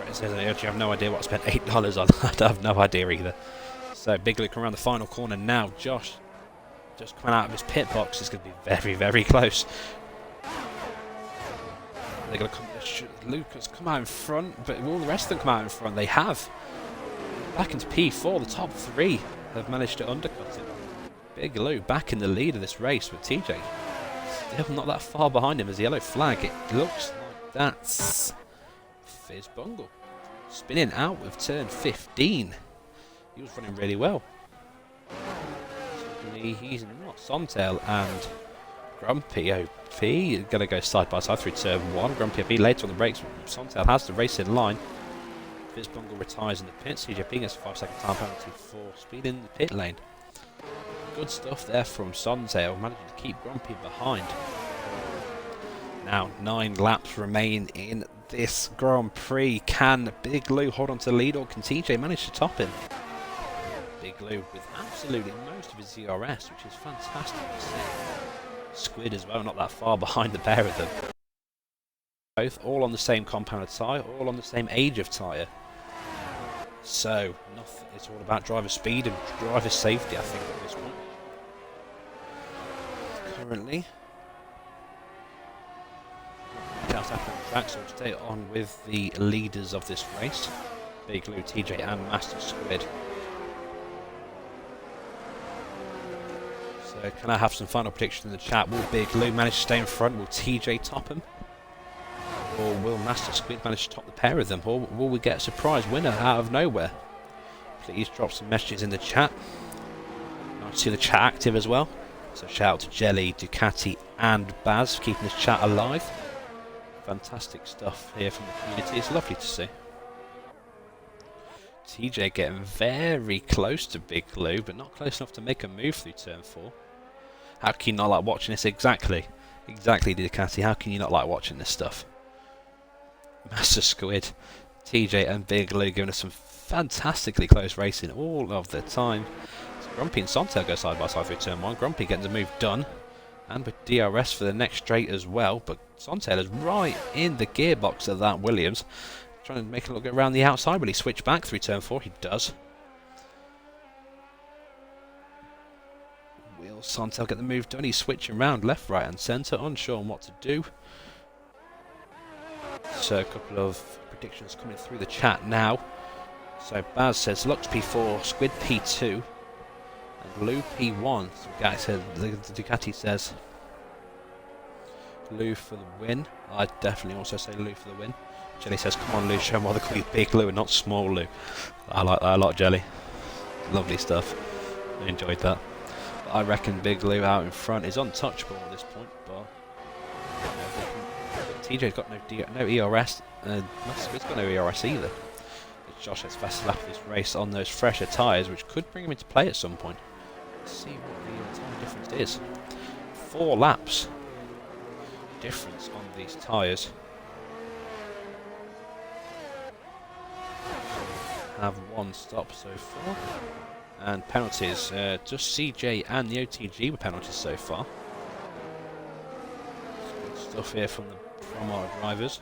It says I actually have no idea what I spent $8 on. I have no idea either. So Big Lou coming around the final corner now. Josh just coming out of his pit box. It's going to be very, very close. They're going to come. Lucas come out in front, but will the rest of them come out in front? They have. Back into P4. The top 3 have managed to undercut him. Big Lou back in the lead of this race with TJ still not that far behind him as the yellow flag. It looks like That's Fizz Bungle. Spinning out of turn 15. He was running really well. He's not. Sontail and Grumpy OP going to go side by side through turn 1. Grumpy OP later on the brakes. Sontail has the race in line. Fizz Bungle retires in the pit. CJP gets a 5-second time penalty for speed in the pit lane. Good stuff there from Sontail, managing to keep Grumpy behind. Now 9 laps remain in this Grand Prix. Can Big Lou hold on to the lead, or can TJ manage to top him? Big Lou with absolutely most of his ZRS, which is fantastic to see. Squid as well, not that far behind the pair of them. Both all on the same compounded tyre, all on the same age of tyre. So, it's all about driver speed and driver safety, I think, at this point. Currently, that's happening on the track, so we'll stay on with the leaders of this race. Big Lou, TJ and Master Squid. So can I have some final predictions in the chat? Will Big Lou manage to stay in front? Will TJ top him? Or will Master Squid manage to top the pair of them? Or will we get a surprise winner out of nowhere? Please drop some messages in the chat. Nice to see the chat active as well. So shout out to Jelly, Ducati and Baz for keeping this chat alive. Fantastic stuff here from the community. It's lovely to see. TJ getting very close to Big Lou, but not close enough to make a move through turn 4. How can you not like watching this? Exactly, Ducati. How can you not like watching this stuff? Master Squid, TJ and Big Lou giving us some fantastically close racing all of the time. So Grumpy and Sontail go side by side through turn 1. Grumpy getting the move done, and with DRS for the next straight as well. But Sontail is right in the gearbox of that Williams. Trying to make a look around the outside. Will he switch back through turn 4? He does. Will Sontail get the move done? He's switching around left, right and centre, unsure on what to do. So a couple of predictions coming through the chat now. So Baz says Lux P4, Squid P2 and Lou P1. So the Ducati says Lou for the win. I'd definitely also say Lou for the win. Jelly says, come on Lou, show them why they call you Big Lou and not Small Lou. I like that a lot, Jelly. Lovely stuff. I enjoyed that. But I reckon Big Lou out in front is untouchable at this point, but TJ's got no ERS, and Squid's got no ERS either. Josh has fastest lap of this race on those fresher tyres, which could bring him into play at some point. Let's see what the time difference is. 4 laps difference on these tyres. Have 1 stop so far, and penalties. Just CJ and the OTG with penalties so far. Good stuff here from our drivers.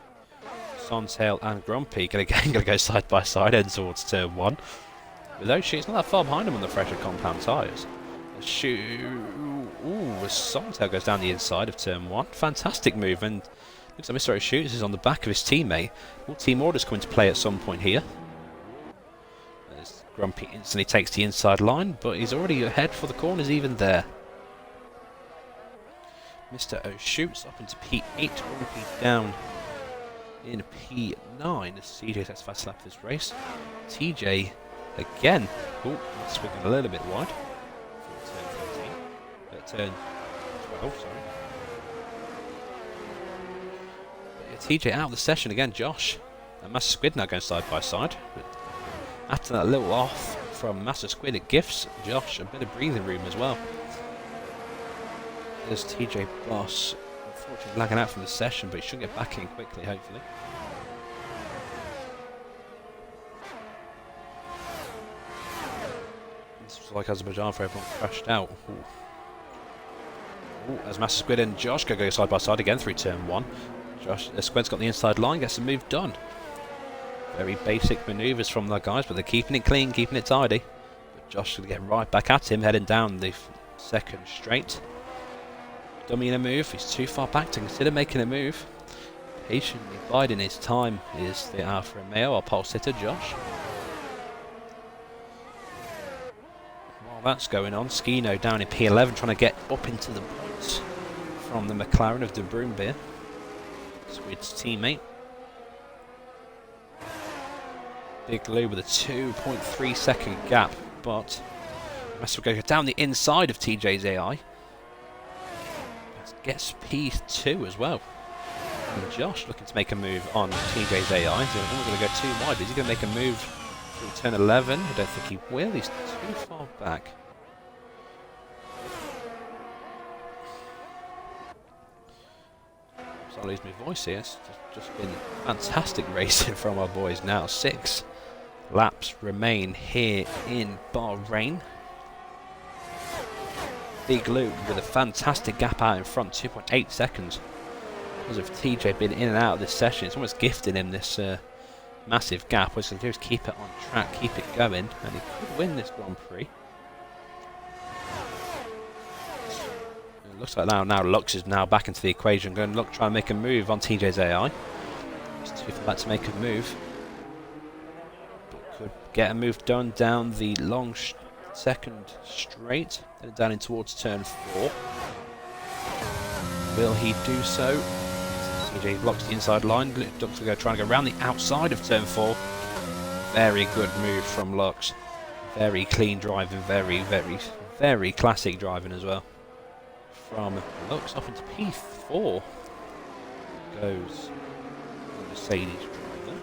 Sontail and Grumpy gonna go side by side, heading towards turn 1. With those shoots not that far behind them on the fresher compound tyres. Sontail goes down the inside of turn 1. Fantastic move, and looks like Mr. O'Shoots is on the back of his teammate. Will team orders come into play at some point here? Grumpy instantly takes the inside line, but he's already ahead for the corners even there. Mr. O'Shoots up into P8, Grumpy down in P9 as CJ takes fast lap of this race. TJ again, swinging a little bit wide for turn 12, sorry. But yeah, TJ out of the session again, Josh. And Master Squid now going side by side. But after that little off from Master Squid, it gives Josh a bit of breathing room as well. There's TJ Boss, unfortunately lagging out from the session, but he should get back in quickly, hopefully. This was like Azerbaijan for everyone crashed out. As Master Squid and Josh go side by side again through turn 1. Squid's got the inside line, gets the move done. Very basic manoeuvres from the guys, but they're keeping it clean, keeping it tidy. But Josh is going to get right back at him, heading down the second straight. Dummy in a move, he's too far back to consider making a move. Patiently biding his time is the Alfa Romeo, our pole sitter Josh. While that's going on, Skino down in P11 trying to get up into the points from the McLaren of De Bruyne. Squid's teammate. Big Lou with a 2.3 second gap, but must go down the inside of TJ's AI. Gets P2 as well. And Josh looking to make a move on TJ's AI. He's almost going to go too wide. Is he going to make a move through turn 11? I don't think he will. He's too far back. So I lose my voice here. It's just been fantastic racing from our boys now. 6 laps remain here in Bahrain. Big Lou with a fantastic gap out in front, 2.8 seconds. Because of TJ being in and out of this session, it's almost gifted him this massive gap. What he's going to do is keep it on track, keep it going, and he could win this Grand Prix. It looks like now Lux is now back into the equation, going to try and make a move on TJ's AI. He's too far back to make a move. But could get a move done down the long second straight, then down in towards turn 4. Will he do so? TJ blocks the inside line. Lux will go trying to go around the outside of turn 4. Very good move from Lux. Very clean driving, very classic driving as well. From Lux off into P4 goes the Mercedes driver.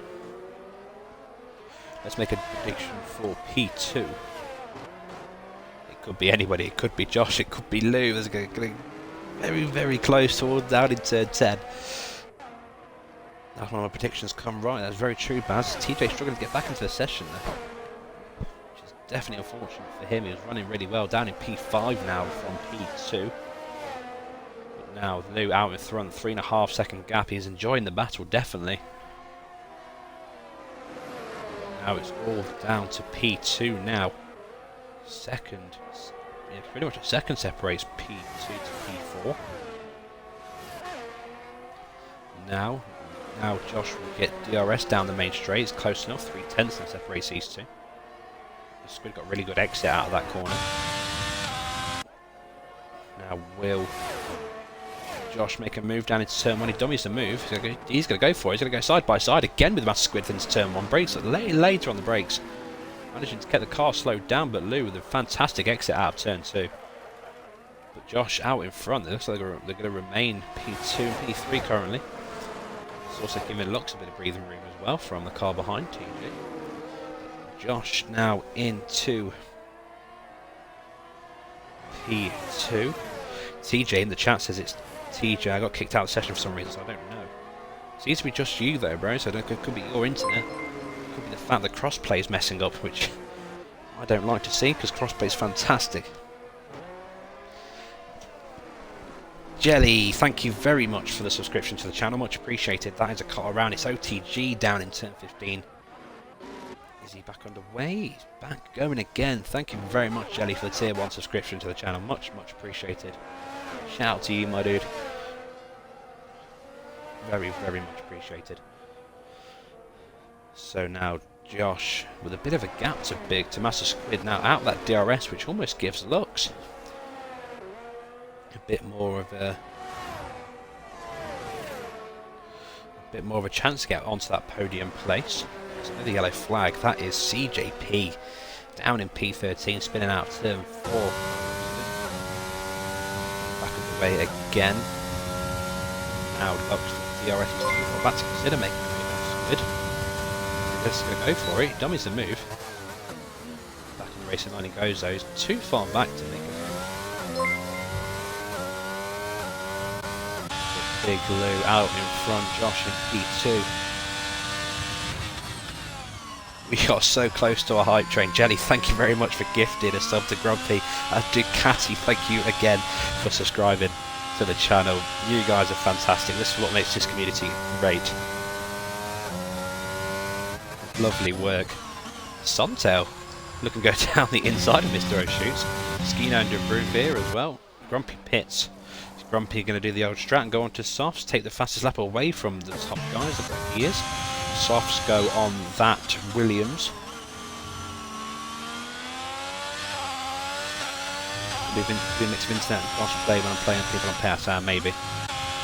Let's make a prediction for P2. Could be anybody, it could be Josh, it could be Lou. It's getting very close towards down in turn 10. That's when my predictions come right. That's very true, Baz. TJ struggling to get back into the session there, which is definitely unfortunate for him. He was running really well, down in P5 now from P2. But now Lou out in front, 3.5 second gap. He's enjoying the battle, definitely. Now it's all down to P2 now. Second, yeah, pretty much a second separates P2 to P4. Now Josh will get DRS down the main straight. It's close enough, 3/10 that separates these two. The Squid got a really good exit out of that corner. Now will Josh make a move down into turn 1? He dummies the move. He's going to go for it. He's going to go side by side again with Master Squid into turn 1. Brakes later on the brakes. Managing to get the car slowed down, but Lou with a fantastic exit out of turn 2. But Josh out in front. It looks like they're going to remain P2 and P3 currently. It's also giving Lux a bit of breathing room as well from the car behind TJ. Josh now into P2. TJ in the chat says it's TJ. I got kicked out of the session for some reason, so I don't know. Seems to be just you though, bro, so it could be your internet. Could be the fact that crossplay is messing up, which I don't like to see because crossplay is fantastic. Jelly, thank you very much for the subscription to the channel, much appreciated. That is a car around, it's OTG down in turn 15. Is he back underway? He's back going again. Thank you very much, Jelly, for the tier 1 subscription to the channel, much appreciated. Shout out to you, my dude. Very much appreciated. So now Josh with a bit of a gap to Master Squid now out that DRS, which almost gives Lux a bit more of a chance to get onto that podium place. So the yellow flag, that is CJP down in P13, spinning out turn 4. Back of the way again. Now Lux DRS is too far back to consider making a Squid. Just going to go for it. Dummies the move. Back in the racing line he goes though. He's too far back to make a move. Big Lou out in front. Josh in P2. We got so close to a hype train. Jelly, thank you very much for gifting a sub to Grumpy. Ducati, thank you again for subscribing to the channel. You guys are fantastic. This is what makes this community great. Lovely work. Suntail looking to go down the inside of Mr. O'Shoots. Skino and Broom here as well. Grumpy pits. Is Grumpy going to do the old strat and go on to softs, take the fastest lap away from the top guys? I bet he is. Softs go on that Williams. Be a mix of internet and cross play when I'm playing people on PSR, maybe.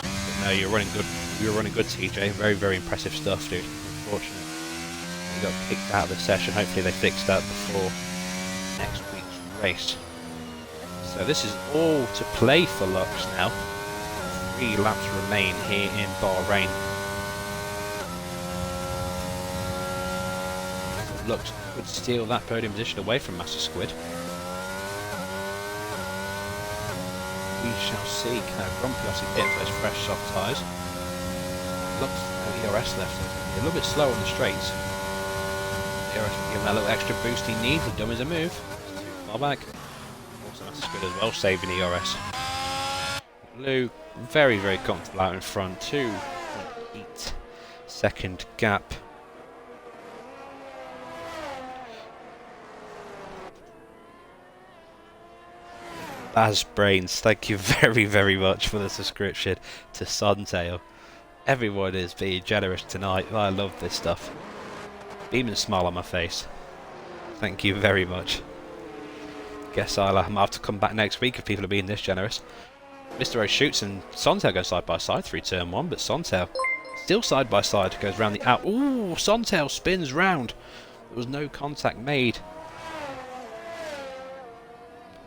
But no, you're running good You were running good, TJ. Very, very impressive stuff, dude. Unfortunate. You got kicked out of the session. Hopefully they fix that before next week's race. So this is all to play for Lux now. 3 laps remain here in Bahrain. Lux could steal that podium position away from Master Squid. We shall see. Grumpy obviously getting those fresh soft tyres. Lux no ERS left, so it's a little bit slower on the straights. ERS will give him that little extra boost he needs. The dumb is a move. It's too far back. Also Master Squid as well, saving ERS. Blue, very, very comfortable out in front. 2.8 second gap. Baz Brains, thank you very, very much for the subscription to Suntail. Everyone is being generous tonight. I love this stuff. Beaming smile on my face. Thank you very much. Guess I'll have to come back next week if people are being this generous. Mr. O shoots and Sontail goes side by side through turn 1, but Sontail still side by side, goes round the out. Ooh, Sontail spins round. There was no contact made.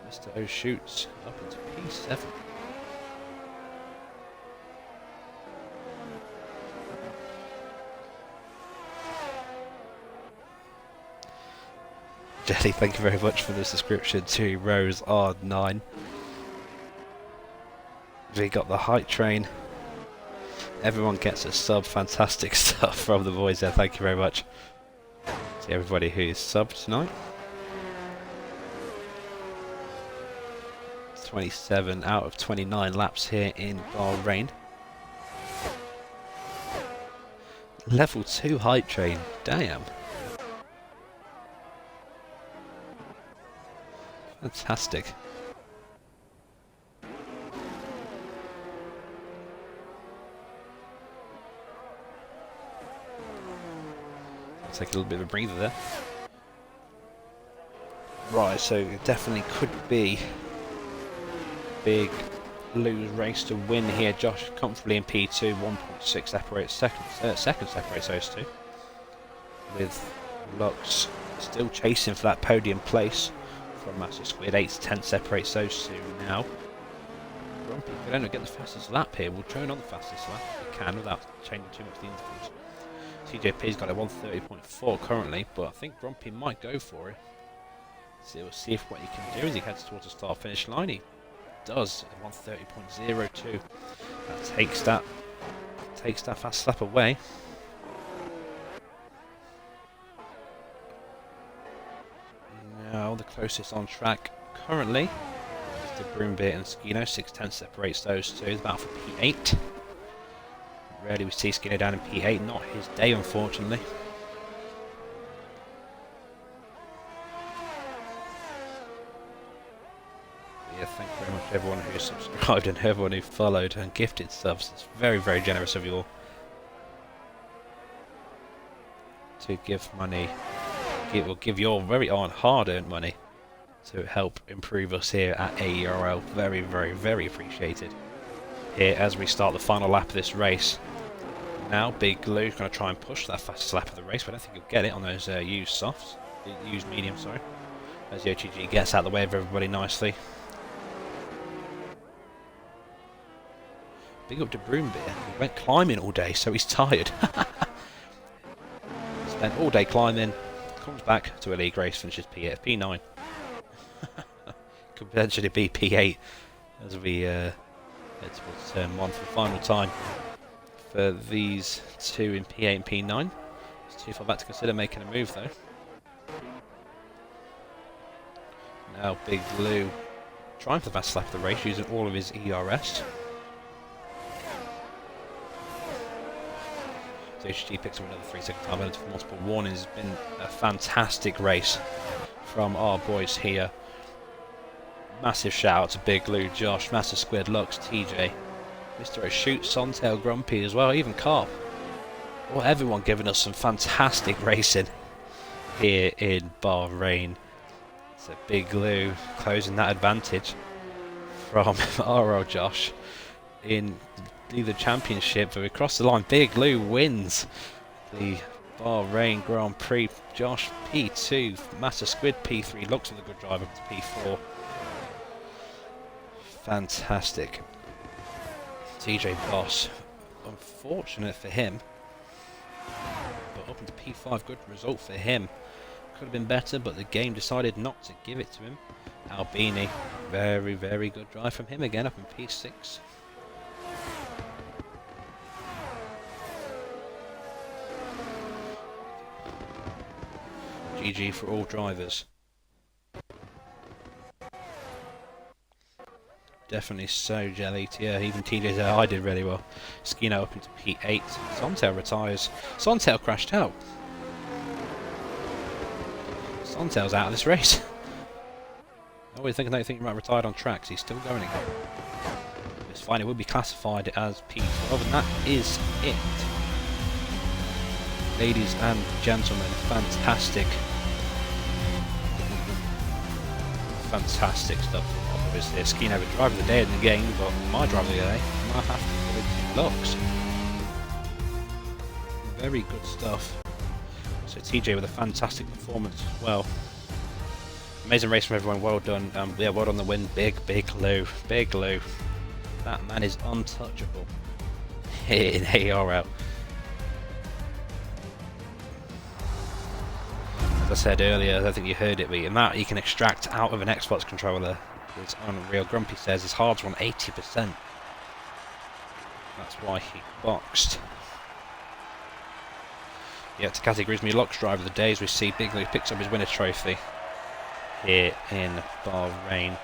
Mr. O shoots up into P7. Jelly, thank you very much for the subscription to Rose R9. We got the height train. Everyone gets a sub. Fantastic stuff from the boys there. Thank you very much to everybody who's subbed tonight. 27 out of 29 laps here in Bahrain. Level 2 height train. Damn. Fantastic. Take a little bit of a breather there. Right, so it definitely could be big lose race to win here. Josh comfortably in P2, 1.6 separates second separates those two. With Lux still chasing for that podium place from Master Squid. 8 to 10 separates those two now. Grumpy could only get the fastest lap here. We'll turn on the fastest lap if we can without changing too much the intervals. TJP's got a 130.4 currently, but I think Grumpy might go for it. So we'll see if what he can do as he heads towards the start finish line. He does at 130.02. That takes that fast lap away. Now the closest on track currently is the Broombeer and Skino. 6/10 separates those two. It's about for P8. Rarely we see Skinner down in P8, not his day unfortunately. Yeah, thank you very much to everyone who subscribed and everyone who followed and gifted subs. It's very, very generous of you all to give money. Give your very hard-earned money to help improve us here at AERL. Very, very, very appreciated. Here as we start the final lap of this race. Now Big Glue's going to try and push that fastest lap of the race, but I don't think he'll get it on those used softs. Used medium, sorry. As the OTG gets out of the way of everybody nicely. Big up to Broombeer. He went climbing all day, so he's tired. Spent all day climbing, comes back to a league race, finishes P8, P9. Could potentially be P8 as we head towards turn 1 for the final time for these two in P8 and P9. It's too far back to consider making a move though. Now Big Blue trying for the fast lap of the race, using all of his ERS. So HG picks up another 3-second time penalty for multiple warnings. It's been a fantastic race from our boys here. Massive shout out to Big Blue, Josh, Master Squid, Lux, TJ, Mr. O'Shoot, Sontail, Grumpy as well, even Carp. Well, everyone giving us some fantastic racing here in Bahrain. So Big Blue closing that advantage from our old Josh in neither championship, but we crossed the line. Big Lou wins the Bahrain Grand Prix. Josh P2, Master Squid P3, looks like a good driver to P4. Fantastic. TJ Boss, unfortunate for him, but up into P5, good result for him. Could have been better, but the game decided not to give it to him. Albini, very, very good drive from him again, up in P6. GG for all drivers. Definitely so, Jelly. Yeah, even TJ said I did really well. Skino up into P8. Sontail retires. Sontail crashed out. Sontail's out of this race. I always think he might retired on tracks. He's still going again. It's fine. It will be classified as P12, and that is it. Ladies and gentlemen, fantastic stuff. Obviously, Skino the driver of the day in the game, but my driver of the day might have to go with Lux. Very good stuff. So TJ with a fantastic performance as well. Amazing race from everyone, well done. Yeah, well done the win. Big Lou. Big Lou. That man is untouchable in AERL. As I said earlier, I don't think you heard it, but and that you can extract out of an Xbox controller. It's unreal. Grumpy says his hard's on 80%. That's why he boxed. Yeah, DUCATI agrees with me. Lux driver of the day, as we see Big Lou picks up his winner trophy here in Bahrain.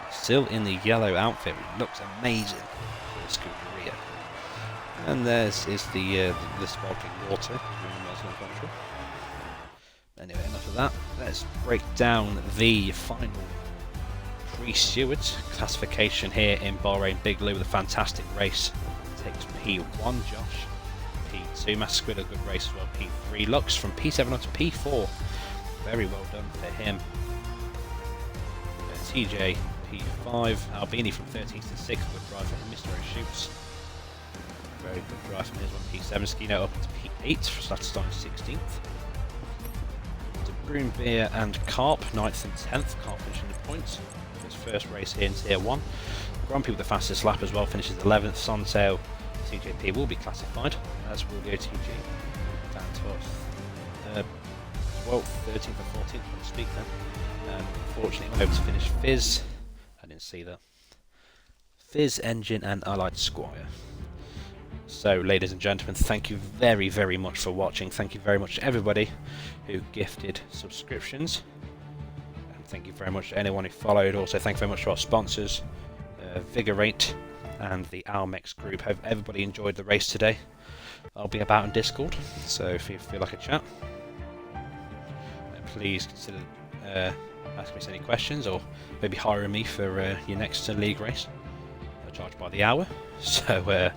Still in the yellow outfit, which looks amazing for the Scuderia. And there's is the sparkling water. Anyway, enough of that. Let's break down the final pre-stewards classification here in Bahrain. Big Lou with a fantastic race. Takes P1, Josh. P2, Master Squid, a good race as well. P3, Lux from P7 up to P4. Very well done for him. TJ, P5. Albini from 13th to 6th. Good drive for him. Mr. O'Shoots. Very good drive from his one. P7. Skino up to P8 for Saturday 16th. Broom, Beer and Carp, 9th and 10th. Carp finishing the points. His first race here in Tier 1. Grumpy with the fastest lap as well, finishes 11th. Sontail, TJP will be classified, as will the OTG. Down to 12th, 13th and 14th, I speak then. Unfortunately, I hope to finish Fizz. I didn't see that. Fizz, Engine and Allied Squire. So, ladies and gentlemen, thank you very, very much for watching. Thank you very much to everybody who gifted subscriptions. And thank you very much to anyone who followed. Also, thank you very much to our sponsors, Vigorate and the Almex group. Hope everybody enjoyed the race today. I'll be about on Discord, so if you feel like a chat, please consider asking me any questions, or maybe hiring me for your next league race. I charge by the hour, so